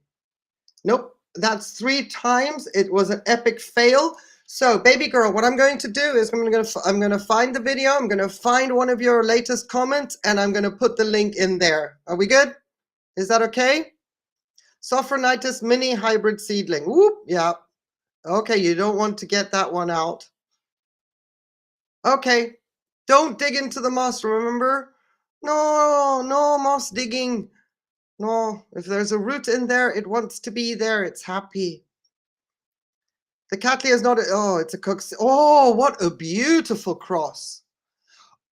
Speaker 1: Nope, that's 3 times. It was an epic fail. So, baby girl, what I'm going to do is I'm going to find the video. I'm going to find one of your latest comments, and I'm going to put the link in there. Are we good? Is that okay? Sophronitis mini hybrid seedling. Whoop, yeah. Okay, you don't want to get that one out. Okay, don't dig into the moss, remember? No, no moss digging. No, if there's a root in there, it wants to be there. It's happy. The Cattleya is not it's a cook's. Oh, what a beautiful cross.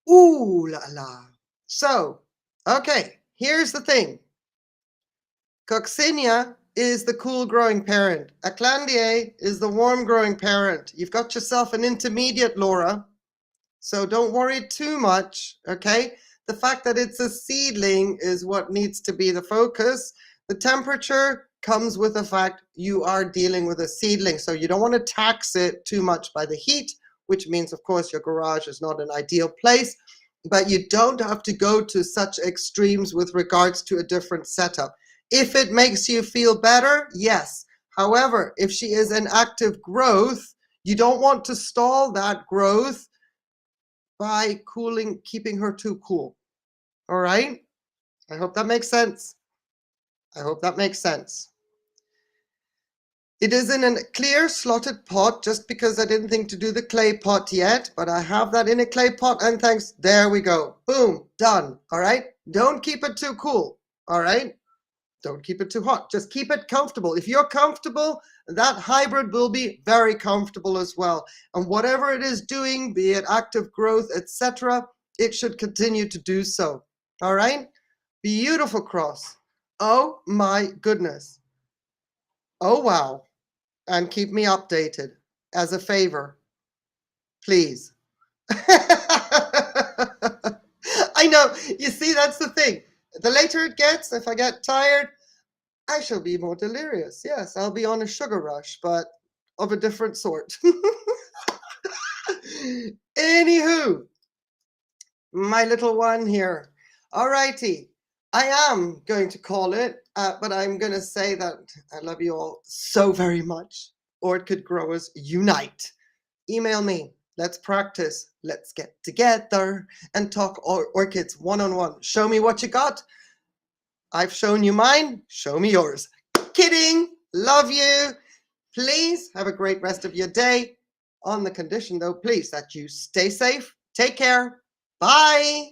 Speaker 1: Ooh la la. So, okay, here's the thing. Coccinia is the cool growing parent. A Cattleya is the warm growing parent. You've got yourself an intermediate, Laura. So don't worry too much, okay? The fact that it's a seedling is what needs to be the focus. The temperature comes with the fact you are dealing with a seedling. So you don't want to tax it too much by the heat, which means, of course, your garage is not an ideal place. But you don't have to go to such extremes with regards to a different setup. If it makes you feel better, yes. However, if she is in active growth, you don't want to stall that growth by keeping her too cool. All right? I hope that makes sense. I hope that makes sense. It is in a clear slotted pot, just because I didn't think to do the clay pot yet, but I have that in a clay pot, and thanks, there we go. Boom, done. All right? Don't keep it too cool. All right? Don't keep it too hot. Just keep it comfortable. If you're comfortable, that hybrid will be very comfortable as well. And whatever it is doing, be it active growth, etc., it should continue to do so. All right? Beautiful cross. Oh my goodness. Oh wow. And keep me updated as a favor, please. I know. You see, that's the thing. The later it gets, if I get tired, I shall be more delirious. Yes, I'll be on a sugar rush, but of a different sort. Anywho, my little one here. Alrighty, I am going to call it, but I'm going to say that I love you all so very much. Orchid growers unite. Email me. Let's practice. Let's get together and talk orchids one-on-one. Show me what you got. I've shown you mine. Show me yours. Kidding. Love you. Please have a great rest of your day. On the condition, though, please, that you stay safe. Take care. Bye.